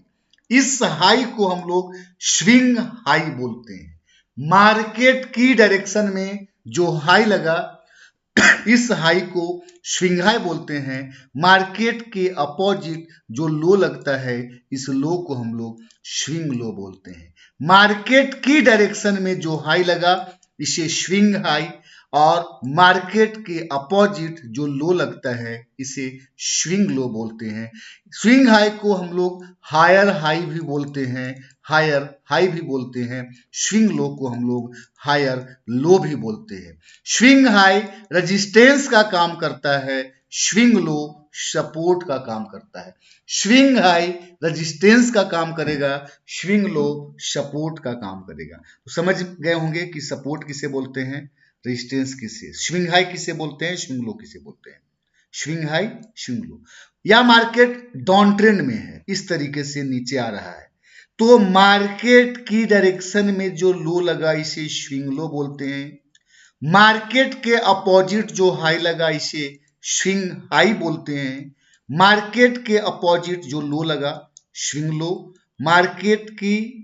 इस हाई को हम लोग स्विंग हाई बोलते हैं। मार्केट की डायरेक्शन में जो हाई लगा, इस हाई को स्विंग हाई बोलते हैं। मार्केट के अपोजिट जो लो लगता है, इस लो को हम लोग स्विंग लो बोलते हैं। मार्केट की डायरेक्शन में जो हाई लगा, इसे स्विंग हाई, और मार्केट के अपोजिट जो लो लगता है, इसे स्विंग लो बोलते हैं। स्विंग हाई को हम लोग हायर हाई भी बोलते हैं, हायर हाई भी बोलते हैं। स्विंग लो को हम लोग हायर लो भी बोलते हैं। स्विंग हाई रेजिस्टेंस का काम करता है, स्विंग लो सपोर्ट का काम करता है। स्विंग हाई रेजिस्टेंस का काम करेगा, स्विंग लो सपोर्ट का काम करेगा। तो समझ गए होंगे कि सपोर्ट किसे बोलते हैं, रेजिस्टेंस किसे, स्विंग हाई किसे बोलते हैं, स्विंग लो किसे बोलते हैं। Swing high swing low. या मार्केट डाउन ट्रेंड में है, इस तरीके से नीचे आ रहा है, तो मार्केट की डायरेक्शन में जो लो लगा, इसे स्विंग लो बोलते हैं। मार्केट के अपोजिट जो हाई लगा, इसे स्विंग हाई बोलते हैं। मार्केट के अपोजिट जो लो लगा, स्विंग लो। मार्केट की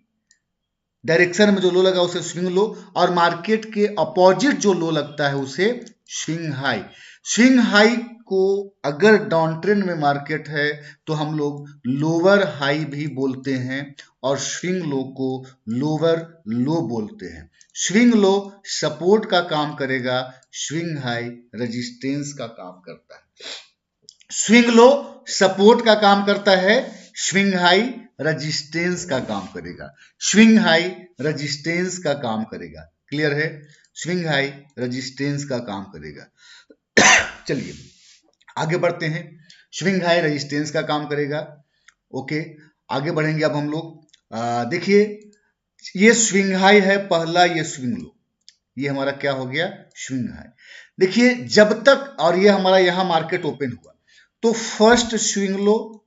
डायरेक्शन में जो लो लगा उसे स्विंग लो, और मार्केट के अपोजिट जो लो लगता है उसे स्विंग हाई। स्विंग हाई को अगर डाउन ट्रेंड में मार्केट है तो हम लोग लोअर हाई भी बोलते हैं, और स्विंग लो को लोअर लो बोलते हैं। स्विंग लो सपोर्ट का काम करेगा, स्विंग हाई रेजिस्टेंस का काम करता है। स्विंग लो सपोर्ट का काम करता है, स्विंग हाई रेजिस्टेंस का काम करेगा। स्विंग हाई रेजिस्टेंस का काम करेगा, क्लियर है? स्विंग हाई रेजिस्टेंस का काम करेगा। चलिए आगे बढ़ते हैं। स्विंग हाई रेजिस्टेंस का काम करेगा, ओके। आगे बढ़ेंगे अब हम लोग। देखिए ये स्विंग हाई है पहला, ये स्विंग लो, ये हमारा क्या हो गया, स्विंग हाई। देखिए जब तक, और ये हमारा यहां मार्केट ओपन हुआ तो फर्स्ट स्विंग लो,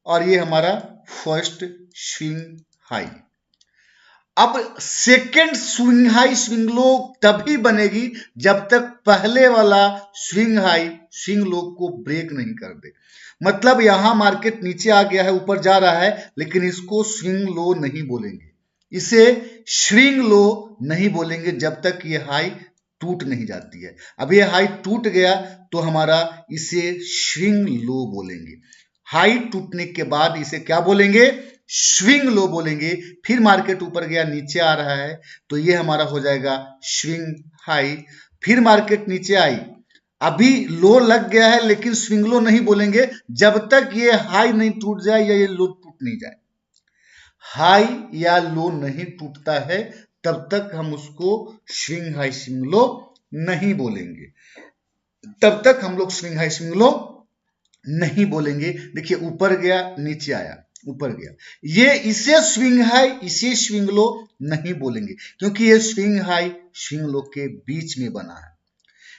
और ये हमारा फर्स्ट स्विंग हाई। अब second swing high swing low तभी बनेगी जब तक पहले वाला स्विंग हाई स्विंग लो को ब्रेक नहीं कर दे। मतलब यहां मार्केट नीचे आ गया है, ऊपर जा रहा है, लेकिन इसको स्विंग लो नहीं बोलेंगे, इसे स्विंग लो नहीं बोलेंगे जब तक ये हाई टूट नहीं जाती है। अब ये हाई टूट गया तो हमारा इसे स्विंग लो बोलेंगे। हाई टूटने के बाद इसे क्या बोलेंगे, स्विंग लो बोलेंगे। फिर मार्केट ऊपर गया, नीचे आ रहा है, तो ये हमारा हो जाएगा स्विंग हाई। फिर मार्केट नीचे आई, अभी लो लग गया है लेकिन स्विंग लो नहीं बोलेंगे जब तक ये हाई नहीं टूट जाए या ये लो टूट नहीं जाए। हाई या लो नहीं टूटता है तब तक हम उसको स्विंग हाई स्विंग लो नहीं बोलेंगे, तब तक हम लोग स्विंग हाई स्विंग लो नहीं बोलेंगे। देखिए ऊपर गया नीचे आया, ऊपर गया, ये इसे स्विंग हाई इसे स्विंग लो नहीं बोलेंगे, क्योंकि ये स्विंग हाई स्विंग लो के बीच में बना है।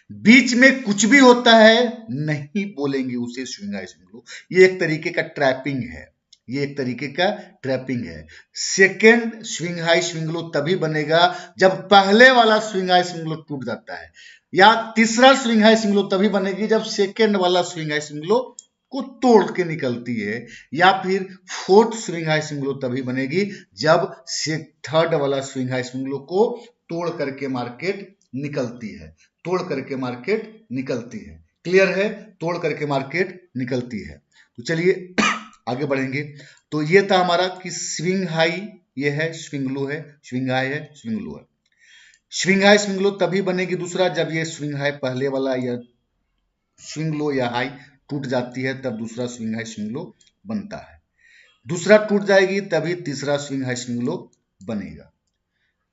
बीच में कुछ भी होता है नहीं बोलेंगे उसे स्विंग हाई स्विंग लो। ये एक तरीके का ट्रैपिंग है, ये एक तरीके का ट्रैपिंग है। Second swing high swing low तभी बनेगा जब पहले वाला स्विंग हाई स्विंग लो टूट जाता है, या तीसरा स्विंग हाई स्विंग लो तभी बनेगी जब सेकेंड वाला स्विंग हाई स्विंग लो को तोड़ के निकलती है, या फिर fourth swing high swing low तभी बनेगी जब से थर्ड वाला स्विंग हाई स्विंग लो को तोड़ करके मार्केट निकलती है, तोड़ करके मार्केट निकलती है। क्लियर है, तोड़ करके मार्केट निकलती है। तो चलिए आगे बढ़ेंगे। तो ये था हमारा कि स्विंग हाई ये है, स्विंग लो है, स्विंग हाई है, स्विंग लो है। स्विंग हाई स्विंग लो तभी बनेगी दूसरा जब ये स्विंग हाई पहले वाला या स्विंग लो या हाई टूट जाती है, तब दूसरा स्विंग हाई स्विंग लो बनता है। दूसरा टूट जाएगी तभी तीसरा स्विंग हाई स्विंग लो बनेगा।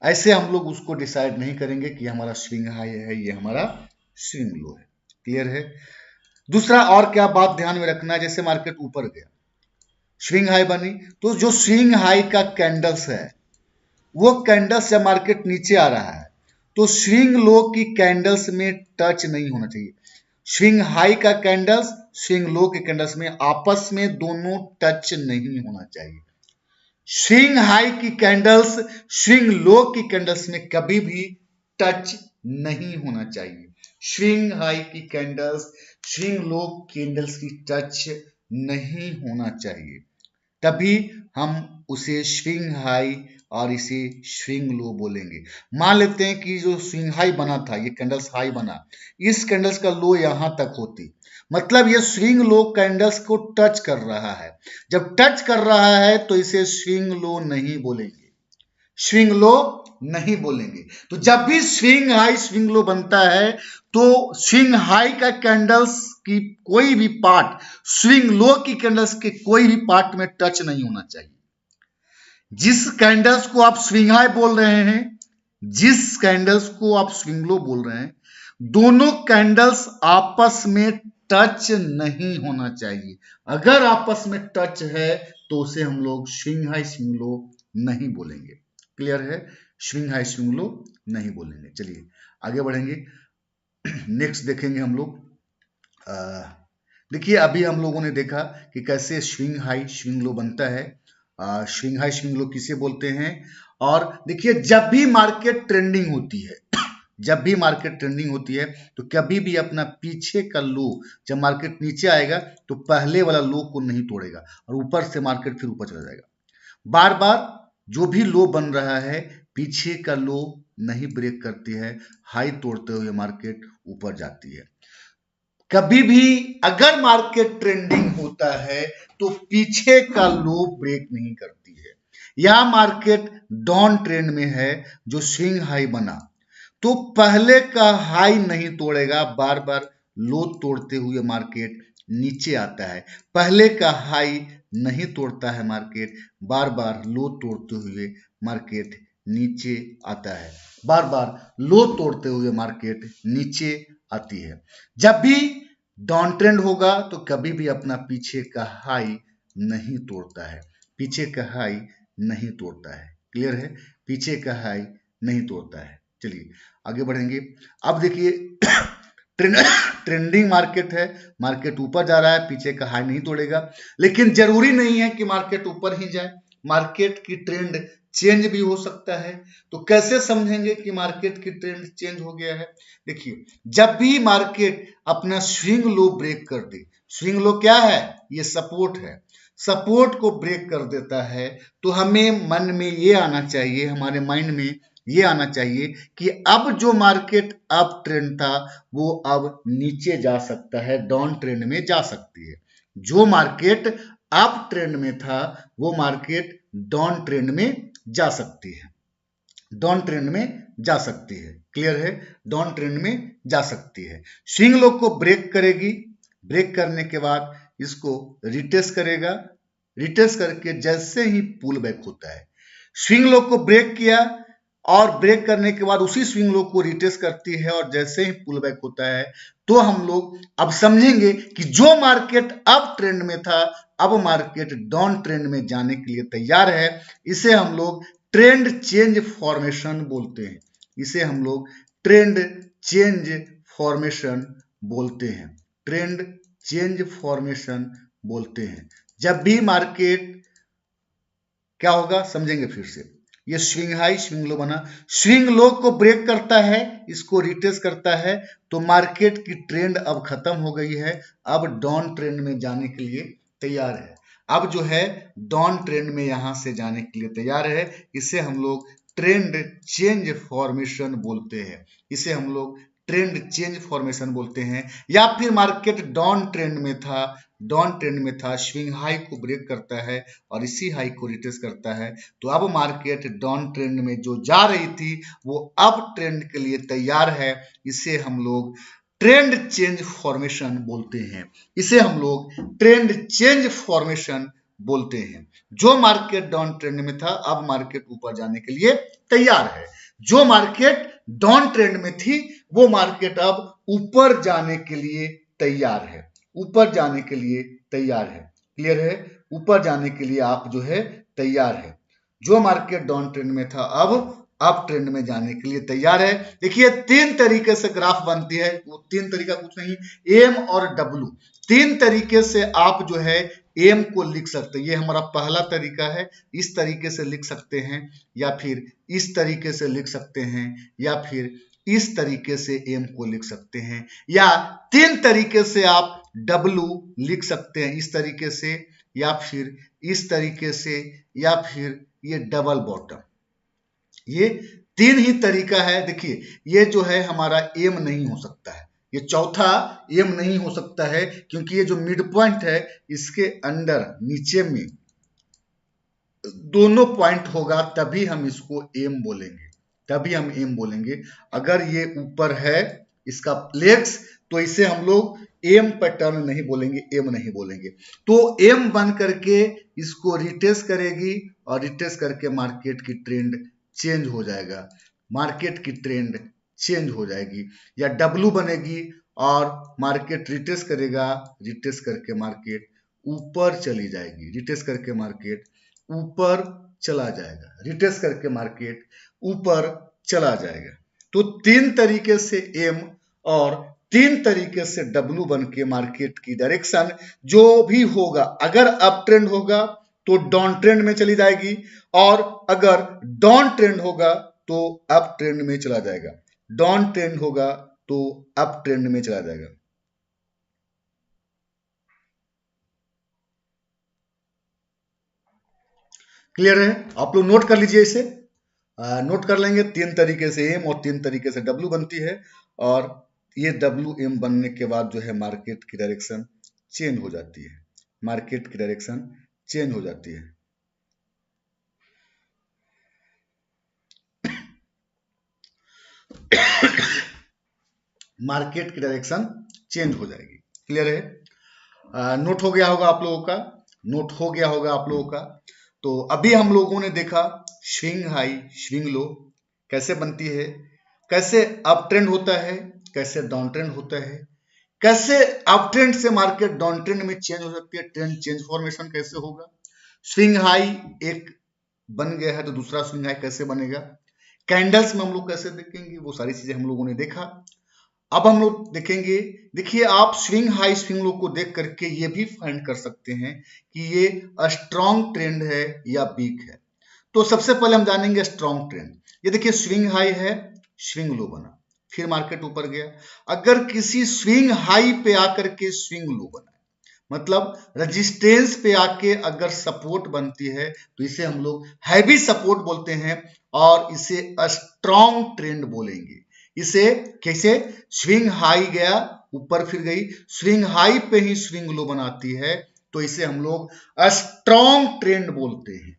ऐसे हम लोग उसको डिसाइड नहीं करेंगे कि हमारा स्विंग हाई है, ये हमारा स्विंग लो है। क्लियर है। दूसरा और क्या बात ध्यान में रखना है, जैसे मार्केट ऊपर गया, स्विंग हाई बनी, तो जो स्विंग हाई का कैंडल्स है वो कैंडल्स जब मार्केट नीचे आ रहा है तो स्विंग लो की कैंडल्स में टच नहीं होना चाहिए। स्विंग हाई का कैंडल्स स्विंग लो के कैंडल्स में आपस में दोनों टच नहीं होना चाहिए। स्विंग हाई की कैंडल्स स्विंग लो की कैंडल्स में कभी भी टच नहीं होना चाहिए। स्विंग हाई की कैंडल्स स्विंग लो कैंडल्स की टच नहीं होना चाहिए, तभी हम उसे स्विंग हाई और इसे स्विंग लो बोलेंगे। मान लेते हैं कि जो स्विंग हाई बना था, ये कैंडल्स हाई बना, इस कैंडल्स का लो यहां तक होती, मतलब ये स्विंग लो कैंडल्स को टच कर रहा है। जब टच कर रहा है तो इसे स्विंग लो नहीं बोलेंगे, स्विंग लो नहीं बोलेंगे। तो जब भी स्विंग हाई स्विंग लो बनता है तो स्विंग हाई का कैंडल्स की कोई भी पार्ट स्विंग लो की कैंडल्स के कोई भी पार्ट में टच नहीं होना चाहिए। जिस कैंडल्स को आप स्विंग हाई बोल रहे हैं, जिस कैंडल्स को आप स्विंग लो बोल रहे हैं, दोनों कैंडल्स आपस में टच नहीं होना चाहिए। अगर आपस में टच है तो उसे हम लोग स्विंग हाई स्विंग लो नहीं बोलेंगे। क्लियर है, स्विंग हाई स्विंग लो नहीं बोलेंगे। चलिए आगे बढ़ेंगे। नेक्स्ट देखेंगे हम लोग। देखिए अभी हम लोगों ने देखा कि कैसे स्विंग हाई स्विंग लो बनता है। स्विंग हाई स्विंग लो किसे बोलते हैं, और देखिए जब भी मार्केट ट्रेंडिंग होती है, जब भी मार्केट ट्रेंडिंग होती है तो कभी भी अपना पीछे का लो, जब मार्केट नीचे आएगा तो पहले वाला लो को नहीं तोड़ेगा और ऊपर से मार्केट फिर ऊपर चला जाएगा। बार बार जो भी लो बन रहा है पीछे का लो नहीं ब्रेक करती है, हाई तोड़ते हुए मार्केट ऊपर जाती है। कभी भी अगर मार्केट ट्रेंडिंग होता है तो पीछे का लो ब्रेक नहीं करती है, या मार्केट डाउन ट्रेंड में है जो स्विंग हाई बना तो पहले का हाई नहीं तोड़ेगा, बार बार लो तोड़ते हुए मार्केट नीचे आता है। पहले का हाई नहीं तोड़ता है मार्केट, बार बार लो तोड़ते हुए मार्केट नीचे आता है, बार बार लो तोड़ते हुए मार्केट नीचे आती है। जब भी डाउन ट्रेंड होगा तो कभी भी अपना पीछे का हाई नहीं तोड़ता है, पीछे का हाई नहीं तोड़ता है। क्लियर है, पीछे का हाई नहीं तोड़ता है। चलिए आगे बढ़ेंगे। अब देखिए ट्रेंडिंग मार्केट है, मार्केट ऊपर जा रहा है, पीछे का हाई नहीं तोड़ेगा, लेकिन जरूरी नहीं है कि मार्केट ऊपर ही जाए, मार्केट की ट्रेंड चेंज भी हो सकता है। तो कैसे समझेंगे कि मार्केट की ट्रेंड चेंज हो गया है? देखिए जब भी मार्केट अपना स्विंग लो ब्रेक कर दे, स्विंग लो क्या है, ये सपोर्ट है, सपोर्ट को ब्रेक कर देता है तो हमें मन में ये आना चाहिए, हमारे माइंड में ये आना चाहिए कि अब जो मार्केट अप ट्रेंड था वो अब नीचे जा सकता है, डाउन ट्रेंड में जा सकती है। जो मार्केट अप ट्रेंड में था वो मार्केट डाउन ट्रेंड में जा सकती है, डाउन ट्रेंड में जा सकती है। क्लियर है, डाउन ट्रेंड में जा सकती है। स्विंग लो को ब्रेक करेगी, ब्रेक करने के बाद इसको रिटेस्ट करेगा, रिटेस्ट करके जैसे ही पुल बैक होता है, स्विंग लो को ब्रेक किया, और ब्रेक करने के बाद उसी स्विंग लो को रिटेस्ट करती है और जैसे ही पुल बैक होता है तो हम लोग अब समझेंगे कि जो मार्केट अप ट्रेंड में था अब मार्केट डाउन ट्रेंड में जाने के लिए तैयार है। इसे हम लोग ट्रेंड चेंज फॉर्मेशन बोलते हैं। इसे हम लोग ट्रेंड चेंज फॉर्मेशन बोलते हैं। ट्रेंड चेंज फॉर्मेशन बोलते हैं। जब भी मार्केट क्या होगा समझेंगे फिर से। ये स्विंग हाई स्विंग लो बना, स्विंग लो को ब्रेक करता है, इसको रिटेस्ट करता है, तो मार्केट की ट्रेंड अब खत्म हो गई है, अब डाउन ट्रेंड में जाने के लिए तैयार है। अब जो है डाउन ट्रेंड में यहां से जाने के लिए तैयार है। इसे हम लोग ट्रेंड चेंज फॉर्मेशन बोलते हैं। इसे हम लोग ट्रेंड चेंज फॉर्मेशन बोलते हैं। या फिर मार्केट डाउन ट्रेंड में था, डाउन ट्रेंड में था, स्विंग हाई को ब्रेक करता है और इसी हाई को रिटेस्ट करता है, तो अब मार्केट डाउन ट्रेंड में जो जा रही थी वो अप ट्रेंड के लिए तैयार है। इसे हम लोग ट्रेंड चेंज फॉर्मेशन बोलते हैं। इसे हम लोग ट्रेंड चेंज फॉर्मेशन बोलते हैं। जो मार्केट डाउन ट्रेंड में था अब मार्केट ऊपर जाने के लिए तैयार है। जो मार्केट डाउन ट्रेंड में थी वो मार्केट अब ऊपर जाने के लिए तैयार है। ऊपर जाने के लिए तैयार है। क्लियर है? ऊपर जाने के लिए आप जो है तैयार है। जो मार्केट डाउन ट्रेंड में था अब अप ट्रेंड में जाने के लिए तैयार है। देखिए 3 तरीके से ग्राफ बनती है। वो 3 तरीका कुछ नहीं, एम और डब्ल्यू। 3 तरीके से आप जो है एम को लिख सकते हैं। ये हमारा पहला तरीका है। इस तरीके से लिख सकते हैं या फिर इस तरीके से लिख सकते हैं या फिर इस तरीके से एम को लिख सकते हैं, या 3 तरीके से आप डब्ल्यू लिख सकते हैं, इस तरीके से या फिर इस तरीके से या फिर ये डबल बॉटम। ये 3 ही तरीका है। देखिए ये जो है हमारा एम नहीं हो सकता है, ये चौथा एम नहीं हो सकता है, क्योंकि ये जो मिड पॉइंट है इसके अंदर नीचे में दोनों पॉइंट होगा तभी हम इसको एम बोलेंगे, तभी हम एम बोलेंगे। अगर ये ऊपर है इसका लेग्स तो इसे हम लोग एम पैटर्न नहीं बोलेंगे, एम नहीं बोलेंगे। तो एम बन करके इसको रिटेस्ट करेगी और रिटेस्ट करके मार्केट की ट्रेंड चेंज हो जाएगा, मार्केट की ट्रेंड चेंज हो जाएगी। या डब्ल्यू बनेगी और मार्केट रिटेस्ट करेगा, रिटेस्ट करके मार्केट ऊपर चली जाएगी, रिटेस्ट करके मार्केट ऊपर चला जाएगा, रिटेस्ट करके मार्केट ऊपर चला जाएगा। तो 3 तरीके से एम और 3 तरीके से डब्ल्यू बन के मार्केट की डायरेक्शन जो भी होगा, अगर अप ट्रेंड होगा तो डाउन ट्रेंड में चली जाएगी और अगर डाउन ट्रेंड होगा तो अप ट्रेंड में चला जाएगा, डाउन ट्रेंड होगा तो अप ट्रेंड में चला जाएगा। क्लियर है? आप लोग नोट कर लीजिए इसे, नोट कर लेंगे। 3 तरीके से एम और 3 तरीके से डब्ल्यू बनती है और ये डब्ल्यू एम बनने के बाद जो है मार्केट की डायरेक्शन चेंज हो जाती है, मार्केट की डायरेक्शन चेंज हो जाती है। मार्केट की डायरेक्शन चेंज हो जाएगी। क्लियर है? नोट हो गया होगा आप लोगों का, नोट हो गया होगा आप लोगों का। तो अभी हम लोगों ने देखा स्विंग हाई स्विंग लो कैसे बनती है, कैसे अप ट्रेंड होता है, कैसे डाउन ट्रेंड होता है, कैसे अप ट्रेंड से मार्केट डाउन ट्रेंड में चेंज हो सकती है, ट्रेंड चेंज फॉर्मेशन कैसे होगा, स्विंग हाई एक बन गया है तो दूसरा स्विंग हाई कैसे बनेगा, कैंडल्स में हम लोग कैसे देखेंगे, वो सारी चीजें हम लोगों ने देखा। अब हम लोग देखेंगे, देखिए आप स्विंग हाई स्विंग लो को देख करके ये भी फाइंड कर सकते हैं कि ये स्ट्रॉन्ग ट्रेंड है या वीक है। तो सबसे पहले हम जानेंगे स्ट्रॉन्ग ट्रेंड। ये देखिए स्विंग हाई है, स्विंग लो बना, फिर मार्केट ऊपर गया। अगर किसी स्विंग हाई पे आकर के स्विंग लो बना, मतलब रेजिस्टेंस पे आके अगर सपोर्ट बनती है तो इसे हम लोग हैवी सपोर्ट बोलते हैं और इसे स्ट्रॉन्ग ट्रेंड बोलेंगे। इसे कैसे, स्विंग हाई गया ऊपर फिर गई, स्विंग हाई पे ही स्विंग लो बनाती है तो इसे हम लोग स्ट्रॉन्ग ट्रेंड बोलते हैं।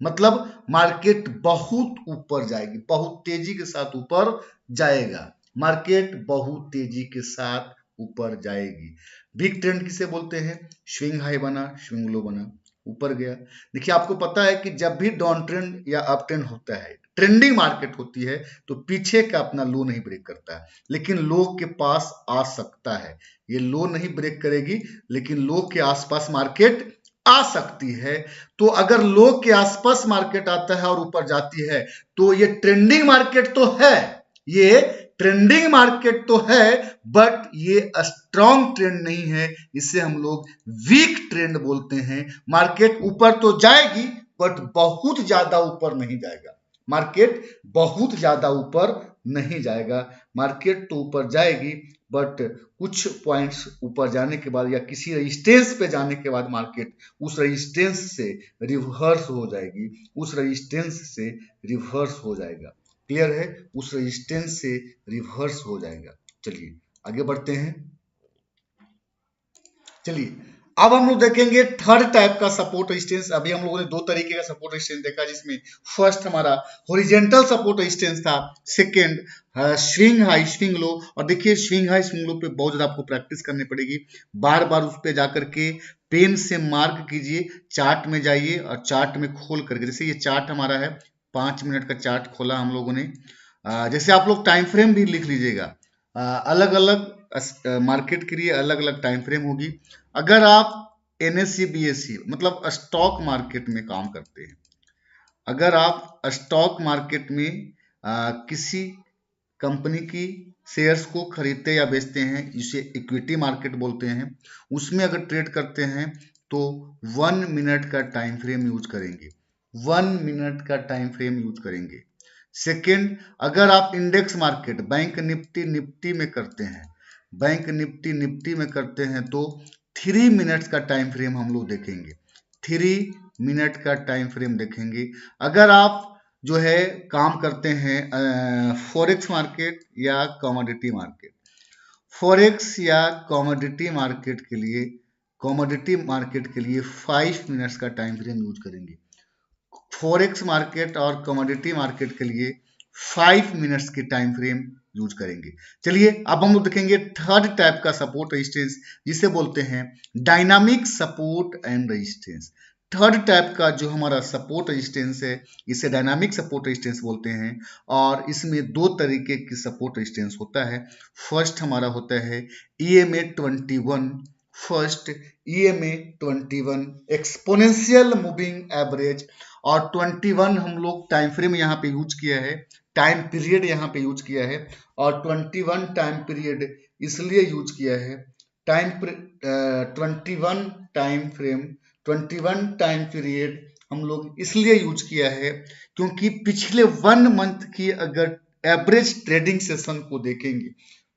मतलब मार्केट बहुत ऊपर जाएगी, बहुत तेजी के साथ ऊपर जाएगा, मार्केट बहुत तेजी के साथ ऊपर जाएगी। बिग ट्रेंड किसे बोलते हैं, स्विंग हाई बना स्विंग लो बना, ऊपर गया। देखिए आपको पता है कि जब भी डाउन ट्रेंड या अप ट्रेंड होता है, ट्रेंडिंग मार्केट होती है, तो पीछे का अपना लो नहीं ब्रेक करता है, लेकिन लो के पास आ सकता है। ये लो नहीं ब्रेक करेगी, लेकिन लो के आसपास मार्केट आ सकती है। तो अगर लो के आसपास मार्केट आता है और ऊपर जाती है, तो ये ट्रेंडिंग मार्केट तो है, ये ट्रेंडिंग मार्केट तो है, बट ये स्ट्रॉन्ग ट्रेंड नहीं है। इसे हम लोग वीक ट्रेंड बोलते हैं। मार्केट ऊपर तो जाएगी, बट बहुत ज्यादा ऊपर नहीं जाएगा। मार्केट बहुत ज्यादा ऊपर नहीं जाएगा। मार्केट तो ऊपर जाएगी, बट कुछ पॉइंट्स ऊपर जाने के बाद या किसी रेजिस्टेंस पे जाने के बाद मार्केट उस रेजिस्टेंस से रिवर्स हो जाएगी, उस रेजिस्टेंस से रिवर्स हो जाएगा। क्लियर है? उस रेजिस्टेंस से रिवर्स हो जाएगा। चलिए आगे बढ़ते हैं। चलिए अब हम लोग देखेंगे थर्ड टाइप का सपोर्ट रेजिस्टेंस। अभी हम लोगों ने दो तरीके का सपोर्ट रेजिस्टेंस देखा, जिसमें फर्स्ट हमारा हॉरिजॉन्टल सपोर्ट रेजिस्टेंस था, second swing high swing low. और देखिए स्विंग हाई स्विंग लो पे बहुत ज्यादा आपको प्रैक्टिस करनी पड़ेगी, बार बार उस पे जाकर के पेन से मार्क कीजिए, चार्ट में जाइए और चार्ट में खोल करके, जैसे ये चार्ट हमारा है 5 मिनट का चार्ट खोला हम लोगों ने। जैसे आप लोग टाइम फ्रेम भी लिख लीजिएगा, अलग अलग मार्केट के लिए अलग अलग टाइम फ्रेम होगी। अगर आप एनएससी बीएससी मतलब स्टॉक मार्केट में काम करते हैं, अगर आप स्टॉक मार्केट में किसी कंपनी की शेयर्स को खरीदते या बेचते हैं, जिसे इक्विटी मार्केट बोलते हैं, उसमें अगर ट्रेड करते हैं तो 1 मिनट का टाइम फ्रेम यूज करेंगे, 1 मिनट का टाइम फ्रेम यूज करेंगे। सेकेंड, अगर आप इंडेक्स मार्केट बैंक निफ्टी में करते हैं, बैंक निफ्टी में करते हैं, तो 3 मिनट्स का टाइम फ्रेम हम लोग देखेंगे, 3 मिनट का टाइम फ्रेम देखेंगे। अगर आप जो है काम करते हैं फॉरेक्स मार्केट या कमोडिटी मार्केट, फॉरेक्स या कमोडिटी मार्केट के लिए, कमोडिटी मार्केट के लिए 5 मिनट्स का टाइम फ्रेम यूज करेंगे। फॉरेक्स मार्केट और कमोडिटी मार्केट के लिए 5 मिनट्स की टाइम फ्रेम यूज करेंगे। चलिए अब हम लोग देखेंगे थर्ड टाइप का सपोर्ट रेजिस्टेंस, जिसे बोलते हैं dynamic support and resistance. Third type का जो हमारा सपोर्ट रेजिस्टेंस है, इसे डायनामिक सपोर्ट रेजिस्टेंस बोलते हैं। और इसमें दो तरीके की सपोर्ट रेजिस्टेंस होता है। फर्स्ट हमारा होता है EMA 21, first EMA 21 exponential moving average, और 21 हम लोग टाइम फ्रेम यहाँ पे यूज किया है, टाइम पीरियड यहाँ पे यूज किया है। और 21 टाइम पीरियड इसलिए यूज किया है, 21 टाइम फ्रेम, 21 टाइम पीरियड हम लोग इसलिए यूज किया है क्योंकि पिछले 1 मंथ की अगर एवरेज ट्रेडिंग सेशन को देखेंगे,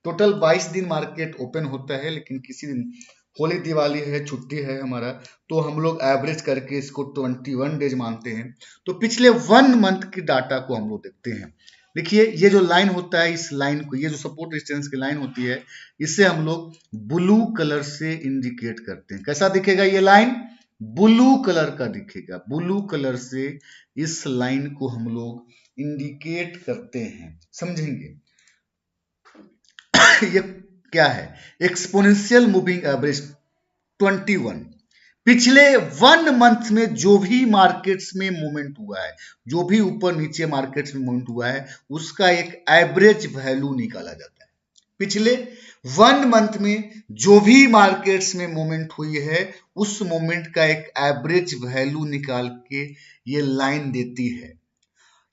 टोटल 22 दिन मार्केट ओपन होता है, लेकिन किसी दिन होली दिवाली है, छुट्टी है हमारा, तो हम लोग एवरेज करके इसको 21 डेज मानते हैं। तो पिछले 1 मंथ की डाटा को हम लोग देखते हैं। देखिए ये जो लाइन होता है, इस लाइन को, ये जो सपोर्ट रेजिस्टेंस की लाइन होती है, इसे हम लोग ब्लू कलर से इंडिकेट करते हैं। कैसा दिखेगा ये लाइन? ब्लू कलर का दिखेगा। ब्लू कलर से इस लाइन को हम लोग इंडिकेट करते हैं, समझेंगे? ये क्या है? एक्सपोनेंशियल मूविंग एवरेज 21, पिछले 1 मंथ में जो भी मार्केट्स में मूवमेंट हुआ है, जो भी ऊपर नीचे मार्केट्स में मूवमेंट हुआ है, उसका एक एवरेज वैल्यू निकाला जाता है। पिछले 1 मंथ में जो भी मार्केट्स में मूवमेंट हुई है, उस मूवमेंट का एक एवरेज वैल्यू निकाल के ये लाइन देती है।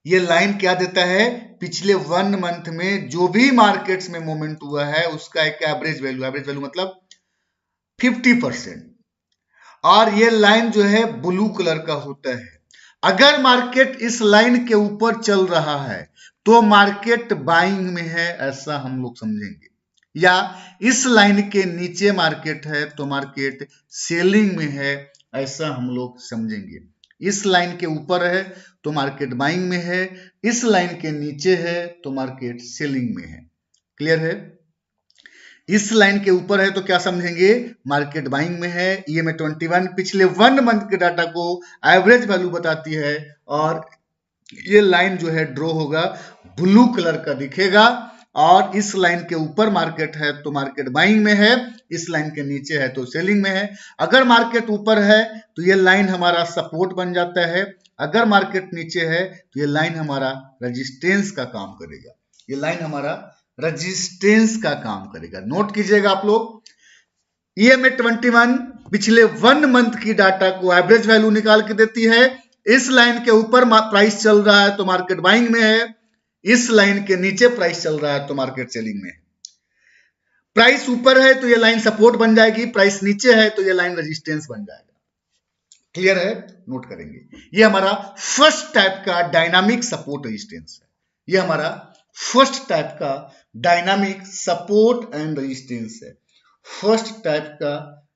ये लाइन क्या देता है? पिछले 1 मंथ में जो भी मार्केट्स में मूवमेंट हुआ है, उसका एक एवरेज वैल्यू मतलब 50%। और ये लाइन जो है ब्लू कलर का होता है। अगर मार्केट इस लाइन के ऊपर चल रहा है तो मार्केट बाइंग में है, ऐसा हम लोग समझेंगे। या इस लाइन के नीचे मार्केट है तो मार्केट सेलिंग में है, ऐसा हम लोग समझेंगे। इस लाइन के ऊपर है तो मार्केट बाइंग में है, इस लाइन के नीचे है तो मार्केट सेलिंग में है। क्लियर है? इस लाइन के ऊपर है तो क्या समझेंगे? मार्केट बाइंग में है। EMA 21 पिछले 1 मंथ के डाटा को एवरेज वैल्यू बताती है, और ये लाइन जो है ड्रॉ होगा, ब्लू कलर का दिखेगा। और इस लाइन के ऊपर मार्केट है तो मार्केट बाइंग में है, इस लाइन के नीचे है तो सेलिंग में है। अगर मार्केट ऊपर है तो ये लाइन हमारा सपोर्ट बन जाता है, अगर मार्केट नीचे है तो ये लाइन हमारा रेजिस्टेंस का काम करेगा, ये लाइन हमारा रेजिस्टेंस का काम करेगा। नोट कीजिएगा आप लोग, EMA 21 पिछले 1 मंथ की डाटा को एवरेज वैल्यू निकाल के देती है। इस लाइन के ऊपर प्राइस चल रहा है तो मार्केट बाइंग में है, इस लाइन के नीचे प्राइस चल रहा है तो मार्केट सेलिंग में है। प्राइस ऊपर है तो ये लाइन सपोर्ट बन जाएगी, प्राइस नीचे है तो ये लाइन रेजिस्टेंस बन जाएगा। क्लियर है? नोट करेंगे। ये हमारा फर्स्ट टाइप का डायनामिक सपोर्ट रेजिस्टेंस है, ये हमारा फर्स्ट टाइप का डायनामिक सपोर्ट एंड रेजिस्टेंस है, फर्स्ट टाइप का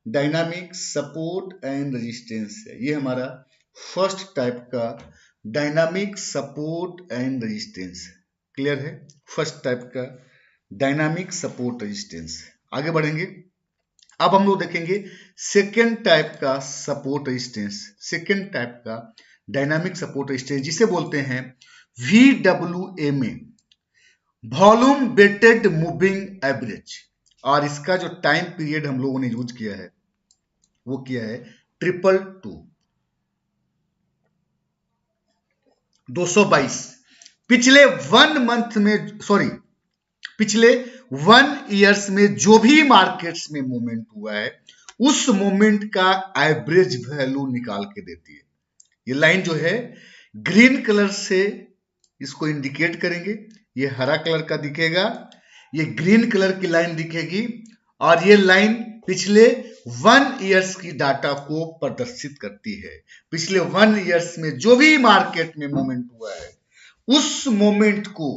डायनामिक सपोर्ट एंड रेजिस्टेंस है, ये हमारा फर्स्ट टाइप का dynamic support and resistance. Clear है? फर्स्ट टाइप का डायनामिक सपोर्ट रेजिस्टेंस। आगे बढ़ेंगे, अब हम लोग देखेंगे सेकेंड टाइप का सपोर्ट रेजिस्टेंस, सेकेंड टाइप का डायनामिक सपोर्ट रेजिस्टेंस जिसे बोलते हैं VWMA, volume weighted moving average. और इसका जो टाइम पीरियड हम लोगों ने यूज किया है वो किया है 222 222। पिछले 1 मंथ में, सॉरी पिछले 1 ईयर्स में जो भी मार्केट्स में मूवमेंट हुआ है उस मूवमेंट का एवरेज वैल्यू निकाल के देती है। ये लाइन जो है ग्रीन कलर से इसको इंडिकेट करेंगे, ये हरा कलर का दिखेगा, ये ग्रीन कलर की लाइन दिखेगी और ये लाइन पिछले 1 ईयर्स की डाटा को प्रदर्शित करती है। पिछले 1 ईयर्स में जो भी मार्केट में मूवमेंट हुआ है उस मूवमेंट को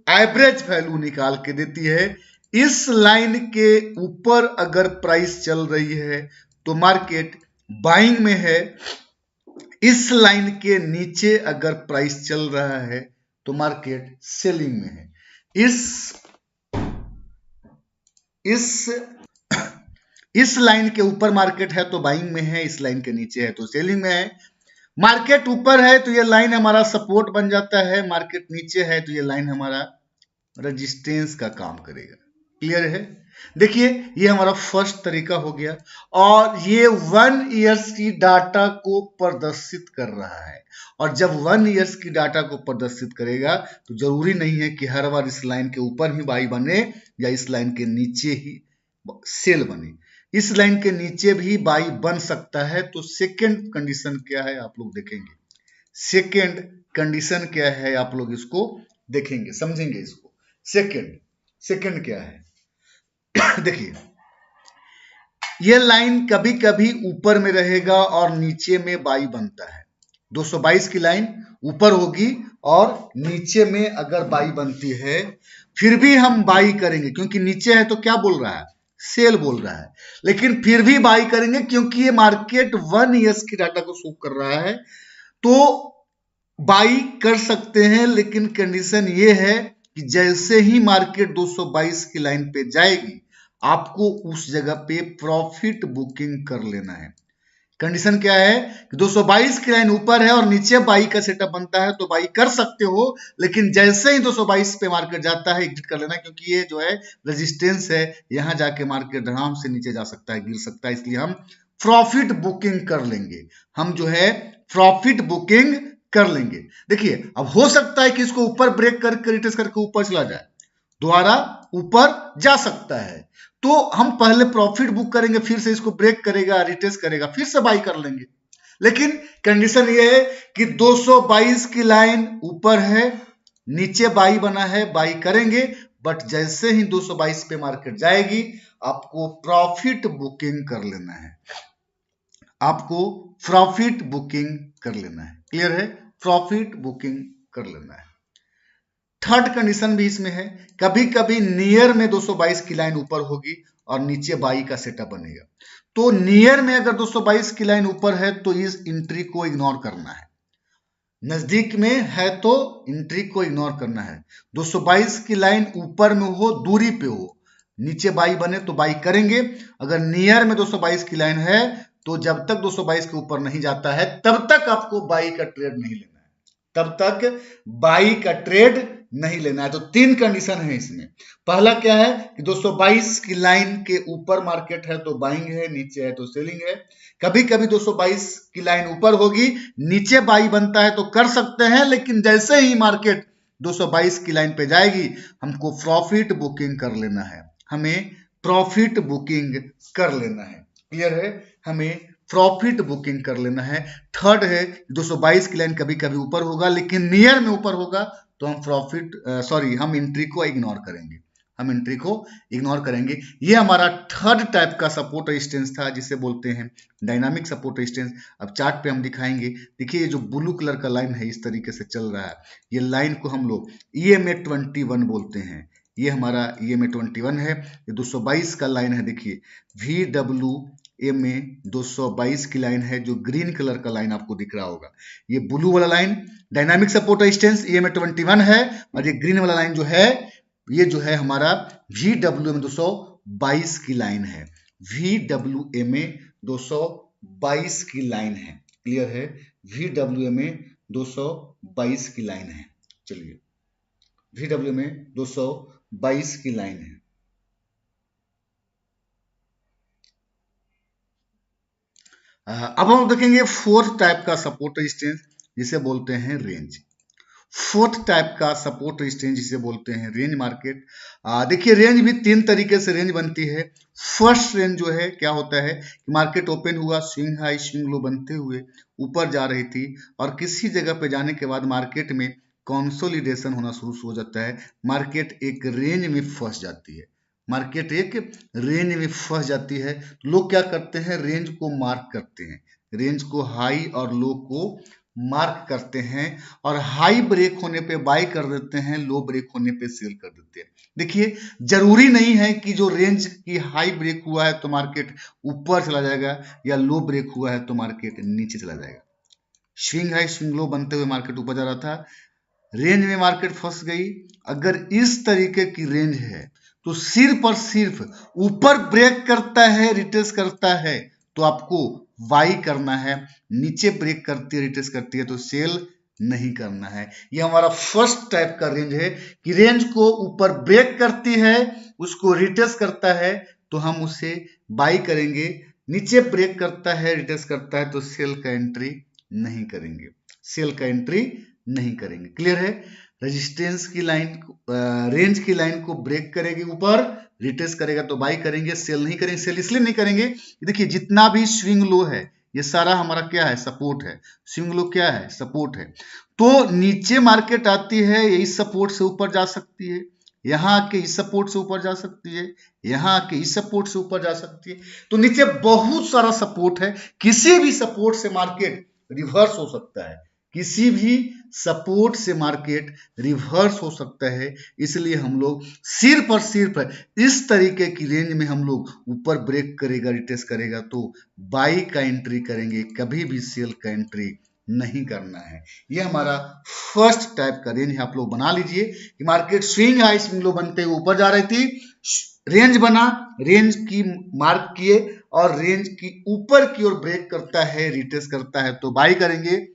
एवरेज वैल्यू निकाल के देती है। इस लाइन के ऊपर अगर प्राइस चल रही है तो मार्केट बाइंग में है, इस लाइन के नीचे अगर प्राइस चल रहा है तो मार्केट सेलिंग में है। इस लाइन के ऊपर मार्केट है तो बाइंग में है, इस लाइन के नीचे है तो सेलिंग में है। मार्केट ऊपर है तो ये लाइन हमारा सपोर्ट बन जाता है, मार्केट नीचे है तो ये लाइन हमारा रेजिस्टेंस का काम करेगा। क्लियर है? देखिए ये हमारा फर्स्ट तरीका हो गया और ये 1 ईयर्स की डाटा को प्रदर्शित कर रहा है। और जब 1 ईयर्स की डाटा को प्रदर्शित करेगा तो जरूरी नहीं है कि हर बार इस लाइन के ऊपर ही बाई बने या इस लाइन के नीचे ही सेल बने, इस लाइन के नीचे भी बाई बन सकता है। तो सेकेंड कंडीशन क्या है आप लोग देखेंगे, सेकेंड कंडीशन क्या है आप लोग इसको देखेंगे, समझेंगे इसको। सेकेंड क्या है देखिए, ये लाइन कभी कभी ऊपर में रहेगा और नीचे में बाई बनता है। 222 की लाइन ऊपर होगी और नीचे में अगर बाई बनती है फिर भी हम बाई करेंगे, क्योंकि नीचे है तो क्या बोल रहा है, सेल बोल रहा है, लेकिन फिर भी बाई करेंगे क्योंकि ये मार्केट 1 ईयर्स की डाटा को शो कर रहा है तो बाई कर सकते हैं। लेकिन कंडीशन ये है कि जैसे ही मार्केट 222 की लाइन पे जाएगी आपको उस जगह पे प्रॉफिट बुकिंग कर लेना है। कंडीशन क्या है कि 222 की लाइन ऊपर है और नीचे बाई का सेटअप बनता है तो बाई कर सकते हो, लेकिन जैसे ही 222 पे मार्केट जाता है एग्जिट कर लेना, क्योंकि ये जो है रेजिस्टेंस है, यहां जाके मार्केट आराम से नीचे जा सकता है, गिर सकता है, इसलिए हम प्रॉफिट बुकिंग कर लेंगे, हम जो है प्रॉफिट बुकिंग कर लेंगे। देखिए अब हो सकता है कि इसको ऊपर ब्रेक करके रिटेस्ट करके ऊपर चला जाए, दोबारा ऊपर जा सकता है, तो हम पहले प्रॉफिट बुक करेंगे, फिर से इसको ब्रेक करेगा, रिटेस्ट करेगा, फिर से बाई कर लेंगे। लेकिन कंडीशन ये है कि 222 की लाइन ऊपर है, नीचे बाई बना है, बाई करेंगे, बट जैसे ही 222 पे मार्केट जाएगी आपको प्रॉफिट बुकिंग कर लेना है, आपको प्रॉफिट बुकिंग कर लेना है। क्लियर है? प्रॉफिट बुकिंग कर लेना है। थर्ड कंडीशन भी इसमें है, कभी कभी नियर में 222 की लाइन ऊपर होगी और नीचे बाई का सेटअप बनेगा, तो नियर में अगर 222 की लाइन ऊपर है तो इस एंट्री को इग्नोर करना है, नजदीक में है तो एंट्री को इग्नोर करना है। 222 की लाइन ऊपर में हो, दूरी पे हो, नीचे बाई बने तो बाई करेंगे। अगर नियर में 222 की लाइन है तो जब तक 222 के ऊपर नहीं जाता है तब तक आपको बाई का ट्रेड नहीं लेना है, तब तक बाई का ट्रेड नहीं लेना है। तो 3 कंडीशन है इसमें। पहला क्या है कि 222 की लाइन के ऊपर मार्केट है तो बाइंग है, नीचे है तो सेलिंग है। कभी कभी 222 की लाइन ऊपर होगी, नीचे बाई बनता है तो कर सकते हैं, लेकिन जैसे ही मार्केट 222 की लाइन पे जाएगी हमको प्रॉफिट बुकिंग कर लेना है, हमें प्रॉफिट बुकिंग कर लेना है। क्लियर है, हमें प्रॉफिट बुकिंग कर लेना है। थर्ड है 222 की लाइन कभी कभी ऊपर होगा, लेकिन नियर में ऊपर होगा तो हम हम एंट्री को इग्नोर करेंगे, हम एंट्री को इग्नोर करेंगे। ये हमारा थर्ड टाइप का सपोर्ट रेजिस्टेंस था, जिसे बोलते हैं डायनामिक सपोर्ट रेजिस्टेंस। अब चार्ट पे हम दिखाएंगे। देखिए ये जो ब्लू कलर का लाइन है इस तरीके से चल रहा है, ये लाइन को हम लोग EMA 21 बोलते हैं। ये हमारा EMA 21 है, ये 222 का लाइन है। देखिए VWMA 222 की लाइन है, जो ग्रीन कलर का लाइन आपको दिख रहा होगा। ये ब्लू वाला line dynamic support resistance EMA 21 है, और ये ग्रीन वाला लाइन जो है ये जो है हमारा VWMA 222 की लाइन है। VWMA 222 की लाइन है। क्लियर है, VWMA 222 की लाइन है। चलिए VWMA 222 की लाइन है। अब हम देखेंगे फोर्थ टाइप का सपोर्ट रेजिस्टेंस, जिसे बोलते हैं रेंज। फोर्थ टाइप का सपोर्ट रेजिस्टेंस जिसे बोलते हैं रेंज मार्केट। देखिए रेंज भी 3 तरीके से रेंज बनती है। फर्स्ट रेंज जो है क्या होता है कि मार्केट ओपन हुआ, स्विंग हाई स्विंग लो बनते हुए ऊपर जा रही थी, और किसी जगह पे जाने के बाद मार्केट में कंसोलिडेशन होना शुरू हो जाता है, मार्केट एक रेंज में फंस जाती है, मार्केट एक रेंज में फंस जाती है। लोग क्या करते हैं, रेंज को मार्क करते हैं, रेंज को हाई और लो को मार्क करते हैं, और हाई ब्रेक होने पे बाय कर देते हैं, लो ब्रेक होने पे सेल कर देते हैं। देखिए जरूरी नहीं है कि जो रेंज की हाई ब्रेक हुआ है तो मार्केट ऊपर चला जाएगा, या लो ब्रेक हुआ है तो मार्केट नीचे चला जाएगा। स्विंग हाई स्विंग लो बनते हुए मार्केट ऊपर जा रहा था, रेंज में मार्केट फंस गई। अगर इस तरीके की रेंज है तो सिर्फ और सिर्फ ऊपर ब्रेक करता है, रिट्रेस करता है तो आपको बाई करना है, नीचे ब्रेक करती है, रिट्रेस करती है तो सेल नहीं करना है। ये हमारा फर्स्ट टाइप का रेंज है कि रेंज को ऊपर ब्रेक करती है, उसको रिट्रेस करता है तो हम उसे बाई करेंगे, नीचे ब्रेक करता है, रिट्रेस करता है तो सेल का एंट्री नहीं करेंगे, सेल का एंट्री नहीं करेंगे। क्लियर है, रेजिस्टेंस की लाइन, रेंज की लाइन को ब्रेक करेगी ऊपर, रिट्रेस करेगा तो बाई करेंगे, सेल नहीं करेंगे। सेल इसलिए नहीं करेंगे, देखिए जितना भी स्विंग लो है ये सारा हमारा क्या है, सपोर्ट है। स्विंग लो क्या है, सपोर्ट है। तो नीचे मार्केट आती है, इस सपोर्ट से ऊपर जा सकती है, यहाँ आके इस सपोर्ट से ऊपर जा सकती है, यहाँ आके इस सपोर्ट से ऊपर जा सकती है। तो नीचे बहुत सारा सपोर्ट है, किसी भी सपोर्ट से मार्केट रिवर्स हो सकता है, किसी भी सपोर्ट से मार्केट रिवर्स हो सकता है। इसलिए हम लोग सिर्फ और सिर्फ इस तरीके की रेंज में हम लोग ऊपर ब्रेक करेगा, रिट्रेस करेगा तो बाई का एंट्री करेंगे, कभी भी सेल का एंट्री नहीं करना है। ये हमारा फर्स्ट टाइप का रेंज है। आप लोग बना लीजिए कि market swing high swing low बनते हुए ऊपर जा रही थी, रेंज बना, रेंज की मार्क किए, और रेंज की ऊपर की ओर ब्रेक करता है, रिट्रेस करता है तो बाई करेंगे,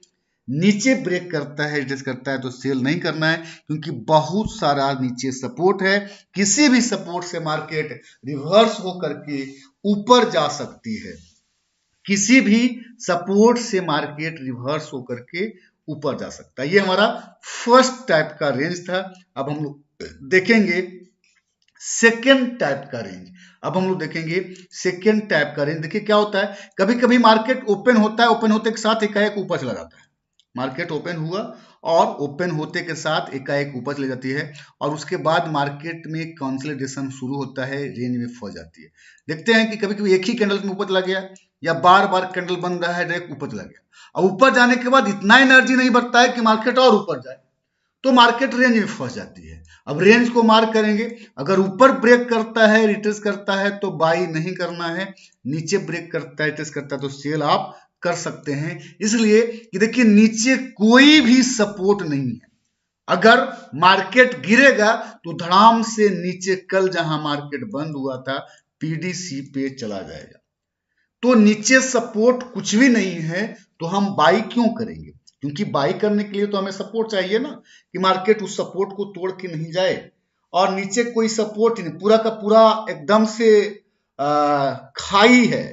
नीचे ब्रेक करता है, रिट्रेस करता है तो सेल नहीं करना है, क्योंकि बहुत सारा नीचे सपोर्ट है। किसी भी सपोर्ट से मार्केट रिवर्स होकर के ऊपर जा सकती है, किसी भी सपोर्ट से मार्केट रिवर्स होकर के ऊपर जा सकता है। ये हमारा फर्स्ट टाइप का रेंज था। अब हम लोग देखेंगे सेकेंड टाइप का रेंज। अब हम लोग देखेंगे सेकेंड टाइप का रेंज। देखिए क्या होता है, कभी कभी मार्केट ओपन होता है, ओपन होते के साथ एकाएक ऊपर चला जाता है। मार्केट ओपन हुआ और ओपन होते के साथ एकाएक ऊपर चली जाती है, और उसके बाद मार्केट में कंसोलिडेशन शुरू होता है, रेंज में फंस जाती है। देखते हैं कि कभी कभी एक ही कैंडल में ऊपर चला गया, या बार बार कैंडल बन रहा है, डायरेक्ट ऊपर चला गया, और ऊपर जाने के बाद इतना एनर्जी नहीं बढ़ता है कि मार्केट और ऊपर जाए, तो मार्केट रेंज में फंस जाती है। अब रेंज को मार्क करेंगे, अगर ऊपर ब्रेक करता है, रिट्रेस करता है तो बाई नहीं करना है, नीचे ब्रेक करता है, रिट्रेस करता है तो सेल आप कर सकते हैं। इसलिए कि देखिए नीचे कोई भी सपोर्ट नहीं है, अगर मार्केट गिरेगा तो धड़ाम से नीचे कल जहां मार्केट बंद हुआ था पीडीसी पे चला जाएगा। तो नीचे सपोर्ट कुछ भी नहीं है तो हम बाई क्यों करेंगे, क्योंकि बाई करने के लिए तो हमें सपोर्ट चाहिए ना, कि मार्केट उस सपोर्ट को तोड़ के नहीं जाए, और नीचे कोई सपोर्ट नहीं, पूरा का पूरा एकदम से खाई है,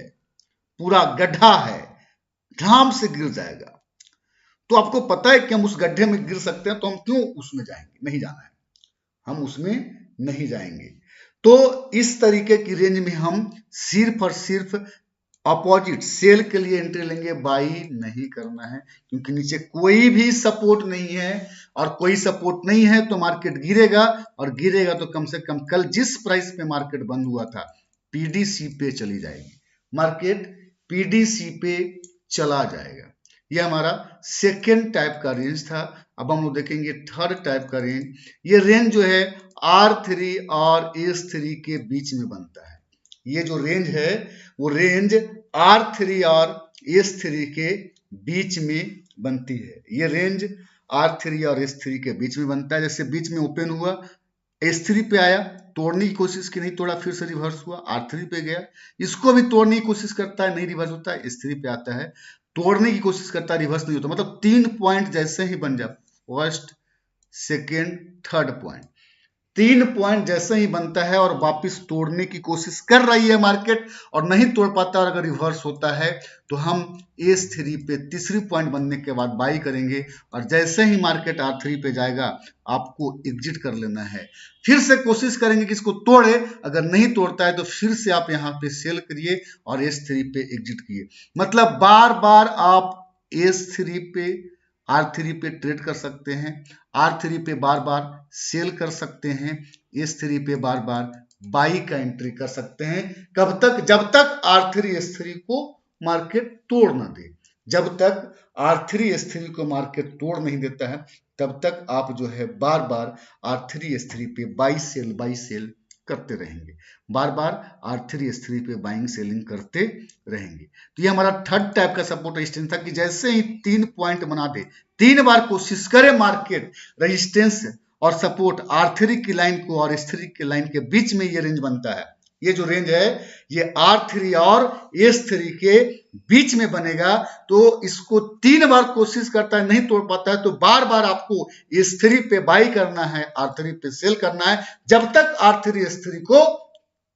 पूरा गड्ढा है, धड़ाम से गिर जाएगा। तो आपको पता है कि हम उस गड्ढे में गिर सकते हैं, तो हम क्यों उसमें जाएंगे? नहीं जाना है, हम उसमें नहीं जाएंगे। तो इस तरीके की रेंज में हम सिर्फ और सिर्फ अपोजिट सेल के लिए एंट्री लेंगे, बाई नहीं करना है, क्योंकि नीचे कोई भी सपोर्ट नहीं है, और कोई सपोर्ट नहीं है तो मार्केट गिरेगा, और गिरेगा तो कम से कम कल जिस प्राइस पे मार्केट बंद हुआ था पीडीसी पे चली जाएगी, मार्केट पीडीसी पे चला जाएगा। ये हमारा सेकेंड टाइप का रेंज था। अब हम लोग देखेंगे थर्ड टाइप का रेंज। ये रेंज जो है R3 और S3 के बीच में बनता है। ये जो रेंज है वो रेंज R3 और S3 के बीच में बनती है। ये रेंज R3 और S3 के बीच में बनता है। जैसे बीच में ओपन हुआ, S3 पे आया, तोड़ने की कोशिश की, नहीं तोड़ा, फिर से रिवर्स हुआ, R3 पे गया, इसको भी तोड़ने की कोशिश करता है, नहीं रिवर्स होता है, S3 पे आता है, तोड़ने की कोशिश करता है, रिवर्स नहीं होता। मतलब 3 पॉइंट जैसे ही बन जाए, first, second, third point, 3 point जैसे ही बनता है और वापस तोड़ने की कोशिश कर रही है मार्केट और नहीं तोड़ पाता, और अगर रिवर्स होता है तो हम S3 पे तीसरी पॉइंट बनने के बाद बाई करेंगे, और जैसे ही मार्केट R3 पे जाएगा आपको एग्जिट कर लेना है। फिर से कोशिश करेंगे कि इसको तोड़े, अगर नहीं तोड़ता है तो फिर से आप यहाँ पे सेल करिए और S3 पे एग्जिट किए। मतलब बार बार आप S3 पे R3 पे ट्रेड कर सकते हैं, R3 पे बार बार सेल कर सकते हैं, S3 पे बार बार बाई का एंट्री कर सकते हैं। कब तक? जब तक R3 S3 को मार्केट तोड़ ना दे। जब तक R3 S3 को मार्केट तोड़ नहीं देता है तब तक आप जो है बार बार R3 S3 पे बाई सेल करते रहेंगे, बार बार R3 S3 पे बाइंग सेलिंग करते रहेंगे। तो ये हमारा थर्ड टाइप का सपोर्ट रेजिस्टेंस था कि जैसे ही 3 पॉइंट बना दे, 3 बार कोशिश करे मार्केट रेजिस्टेंस और सपोर्ट R3 की लाइन को और S3 की लाइन के बीच में ये रेंज बनता है। ये जो रेंज है ये R3 और S3 के बीच में बनेगा। तो इसको 3 बार कोशिश करता है, नहीं तोड़ पाता है, तो बार बार आपको S3 पे बाई करना है, R3 पे सेल करना है, जब तक R3 S3 को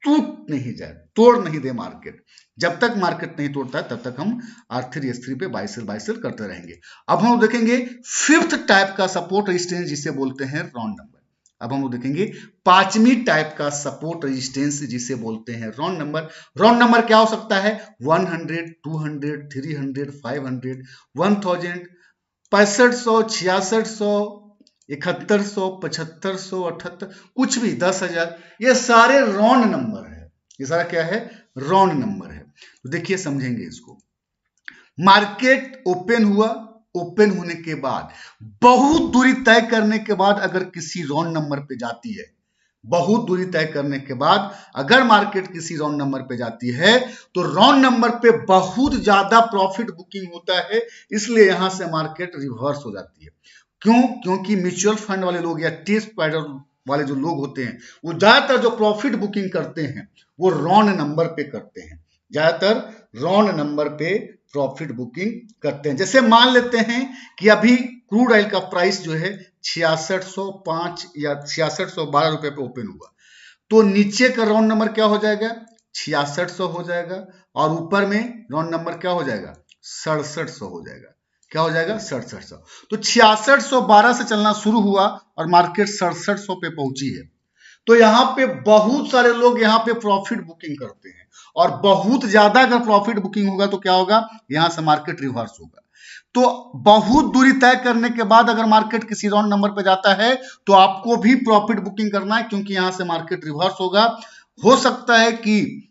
टूट नहीं जाए, तोड़ नहीं दे मार्केट। जब तक मार्केट नहीं तोड़ता है तब तक हम R3 S3 पे बाई सेल करते रहेंगे। अब हम देखेंगे फिफ्थ टाइप का सपोर्ट रेजिस्टेंस जिसे बोलते हैं राउंड नंबर। अब हम लोग देखेंगे पांचवी टाइप का सपोर्ट रेजिस्टेंस जिसे बोलते हैं राउंड नंबर। राउंड नंबर क्या हो सकता है? 100, 200, 300, 500, 1000, 6500, 6600, 7100, 7500, 78, कुछ भी, 10,000, ये सारे राउंड नंबर है। ये सारा क्या है? राउंड नंबर है। तो देखिए, समझेंगे इसको। मार्केट ओपन हुआ, ओपन होने के बाद बहुत दूरी तय करने के बाद अगर किसी राउंड नंबर पे जाती है, बहुत दूरी तय करने के बाद अगर मार्केट किसी राउंड नंबर पे जाती है तो राउंड नंबर पे बहुत ज्यादा प्रॉफिट बुकिंग होता है, इसलिए यहां से मार्केट रिवर्स हो जाती है। क्यों? क्योंकि म्यूचुअल फंड वाले लोग या टेस्ट पैडर वाले जो लोग होते हैं वो ज्यादातर जो प्रॉफिट बुकिंग करते हैं वो राउंड नंबर पे करते हैं, ज्यादातर राउंड नंबर पे प्रॉफिट बुकिंग करते हैं। जैसे मान लेते हैं कि अभी क्रूड ऑयल का प्राइस जो है 6605 या 6612 रुपए पे ओपन हुआ, तो नीचे का राउंड नंबर क्या हो जाएगा? 6600 हो जाएगा, और ऊपर में राउंड नंबर क्या हो जाएगा? 6700 हो जाएगा। क्या हो जाएगा? 6700। तो 6612 से चलना शुरू हुआ और मार्केट 6700 पे पहुंची है। तो यहाँ पे बहुत सारे लोग यहाँ पे प्रॉफिट बुकिंग करते हैं, और बहुत ज्यादा अगर प्रॉफिट बुकिंग होगा तो क्या होगा? यहां से मार्केट रिवर्स होगा। तो बहुत दूरी तय करने के बाद अगर मार्केट किसी राउंड नंबर पे जाता है तो आपको भी प्रॉफिट बुकिंग करना है, क्योंकि यहां से मार्केट रिवर्स होगा। हो सकता है कि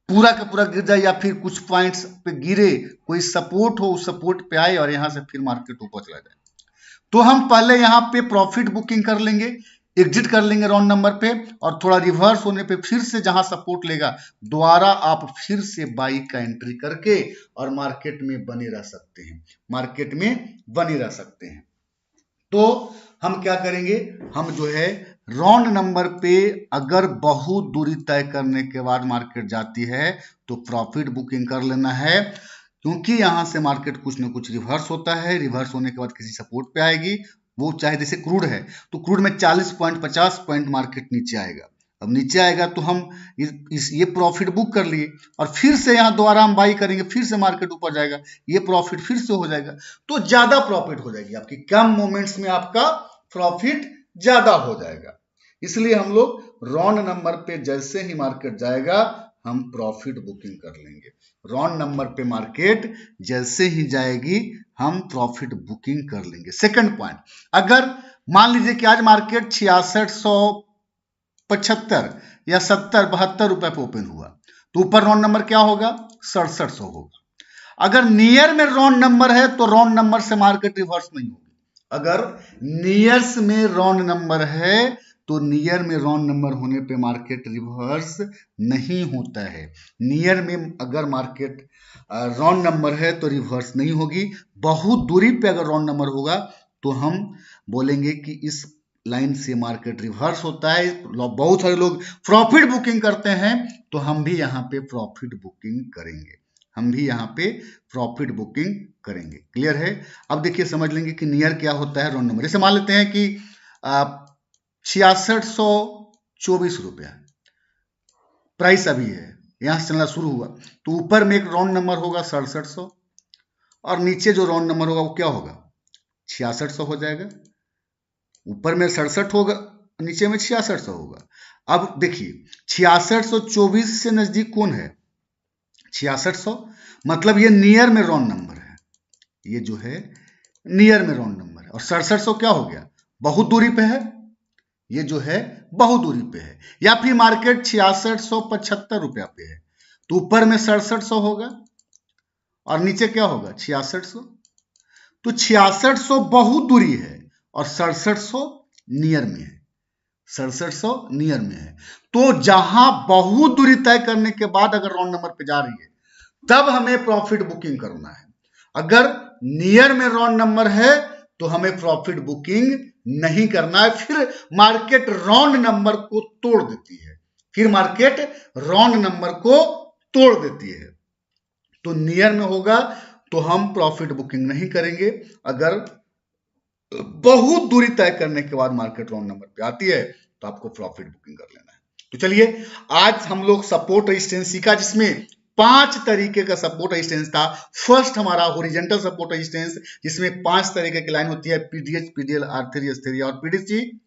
पूरा का पूरा गिर जाए या फिर कुछ पॉइंट्स पे गिरे, कोई सपोर्ट हो, उस सपोर्ट पे आए और यहां से फिर मार्केट ऊपर चला जाए। तो हम पहले यहाँ पे प्रॉफिट बुकिंग कर लेंगे, एग्जिट कर लेंगे राउंड नंबर पे, और थोड़ा रिवर्स होने पे फिर से जहां सपोर्ट लेगा दोबारा आप फिर से बाई का एंट्री करके और मार्केट में बने रह सकते हैं, मार्केट में बने रह सकते हैं। तो हम क्या करेंगे? हम जो है राउंड नंबर पे अगर बहुत दूरी तय करने के बाद मार्केट जाती है तो प्रॉफिट बुकिंग कर लेना है। क्योंकि यहां से मार्केट कुछ ना कुछ रिवर्स होता है, रिवर्स होने के बाद किसी सपोर्ट पे आएगी, वो चाहे जैसे क्रूड है तो क्रूड में 40 पॉइंट 50 पॉइंट मार्केट नीचे आएगा। अब नीचे आएगा तो हम ये प्रॉफिट बुक कर लिए और फिर से यहाँ दोबारा हम बाई करेंगे, फिर से मार्केट ऊपर जाएगा, ये प्रॉफिट फिर से हो जाएगा, तो ज्यादा प्रॉफिट हो जाएगी आपकी, कम मोमेंट्स में आपका प्रॉफिट ज्यादा हो जाएगा। इसलिए हम लोग रॉन्ग नंबर पे जैसे ही मार्केट जाएगा हम प्रॉफिट बुकिंग कर लेंगे। रॉन्ग नंबर पे मार्केट जैसे ही जाएगी हम प्रॉफिट बुकिंग कर लेंगे। सेकंड पॉइंट, अगर मान लीजिए कि आज मार्केट 6675 या 70-72 रुपए पे ओपन हुआ तो ऊपर रॉन्ग नंबर क्या होगा? 6700 होगा। अगर नियर में रॉन्ग नंबर है तो रॉन्ग नंबर से मार्केट रिवर्स नहीं होगी। अगर नियर्स में रॉन्ग नंबर है तो नियर में रॉन्ग नंबर होने पे मार्केट रिवर्स नहीं होता है। नियर में अगर मार्केट रॉन्ग नंबर है तो रिवर्स नहीं होगी। बहुत दूरी पे अगर रॉन्ग नंबर होगा तो हम बोलेंगे कि इस लाइन से मार्केट रिवर्स होता है। बहुत सारे लोग प्रॉफिट बुकिंग करते हैं तो हम भी यहाँ पे प्रॉफिट बुकिंग करेंगे, हम भी यहाँ पे प्रॉफिट बुकिंग करेंगे। क्लियर है? अब देखिए समझ लेंगे कि नियर क्या होता है, रॉन्ग नंबर। जैसे मान लेते हैं कि 6624 रुपया प्राइस अभी है, यहां से चलना शुरू हुआ तो ऊपर में एक रॉन्ग नंबर होगा 6700 और नीचे जो रॉन्ग नंबर होगा वो क्या होगा? 6600 हो जाएगा। ऊपर में 67 होगा, नीचे में 6600 होगा। अब देखिए 6624 से नजदीक कौन है? 6600, मतलब ये नियर में रॉन्ग नंबर है, ये जो है नियर में रॉन्ग नंबर है। और 6700 क्या हो गया? बहुत दूरी पे है, ये जो है बहुत दूरी पे है। या फिर मार्केट 6675 रुपया पे है तो ऊपर में 6700 होगा और नीचे क्या होगा? 6600। तो 6600 बहुत दूरी है और 6700 नियर में है, 6700 नियर में है। तो जहां बहुत दूरी तय करने के बाद अगर रॉन्ग नंबर पे जा रही है तब हमें प्रॉफिट बुकिंग करना है। अगर नियर में रॉन्ग नंबर है तो हमें प्रॉफिट बुकिंग नहीं करना है। फिर मार्केट रॉन्ग नंबर को तोड़ देती है, फिर मार्केट रॉन्ग नंबर को तोड़ देती है। तो नियर में होगा तो हम प्रॉफिट बुकिंग नहीं करेंगे। अगर बहुत दूरी तय करने के बाद मार्केट रॉन्ग नंबर पे आती है तो आपको प्रॉफिट बुकिंग कर लेना है। तो चलिए आज हम लोग सपोर्ट रेजिस्टेंस सीखा, जिसमें 5 तरीके का सपोर्ट रेजिस्टेंस था। फर्स्ट हमारा हॉरिजॉन्टल सपोर्ट रेजिस्टेंस, जिसमें 5 तरीके की लाइन होती है, पीडीएच, पीडीएल, R3, S3 और PDC.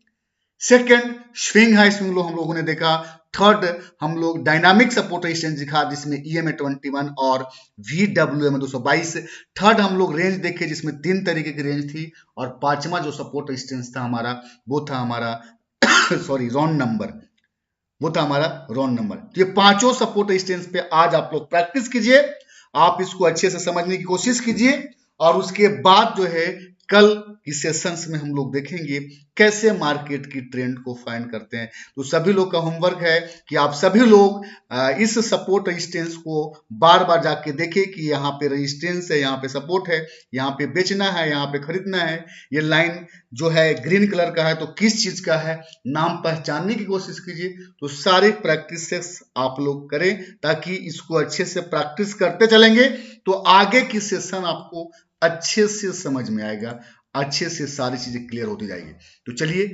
Second swing high swing low हम लोगों ने देखा। थर्ड हम लोग डायनामिक सपोर्ट रेजिस्टेंस दिखा, जिसमें EMA 21 और VWM 222। थर्ड हम लोग रेंज देखे जिसमें 3 तरीके की रेंज थी। और पांचवा जो सपोर्ट रेजिस्टेंस था हमारा वो था हमारा सॉरी रॉन्ग नंबर, वो था हमारा रॉन्ग नंबर। तो ये पांचों सपोर्ट रेजिस्टेंस पे आज आप लोग प्रैक्टिस कीजिए, आप इसको अच्छे से समझने की कोशिश कीजिए और उसके बाद जो है कल की सेशंस में हम लोग देखेंगे कैसे मार्केट की ट्रेंड को फाइंड करते हैं। तो सभी लोग का होमवर्क है कि आप सभी लोग इस सपोर्ट रेजिस्टेंस को बार बार जाके देखें कि यहाँ पे रेजिस्टेंस है, यहाँ पे सपोर्ट है, यहाँ पे बेचना है, यहाँ पे खरीदना है। ये लाइन जो है ग्रीन कलर का है तो किस चीज का है, नाम पहचानने की कोशिश कीजिए। तो सारे प्रैक्टिसेस आप लोग करें ताकि इसको अच्छे से प्रैक्टिस करते चलेंगे तो आगे की सेशन आपको अच्छे से समझ में आएगा, अच्छे से सारी चीजें क्लियर होती जाएगी। तो चलिए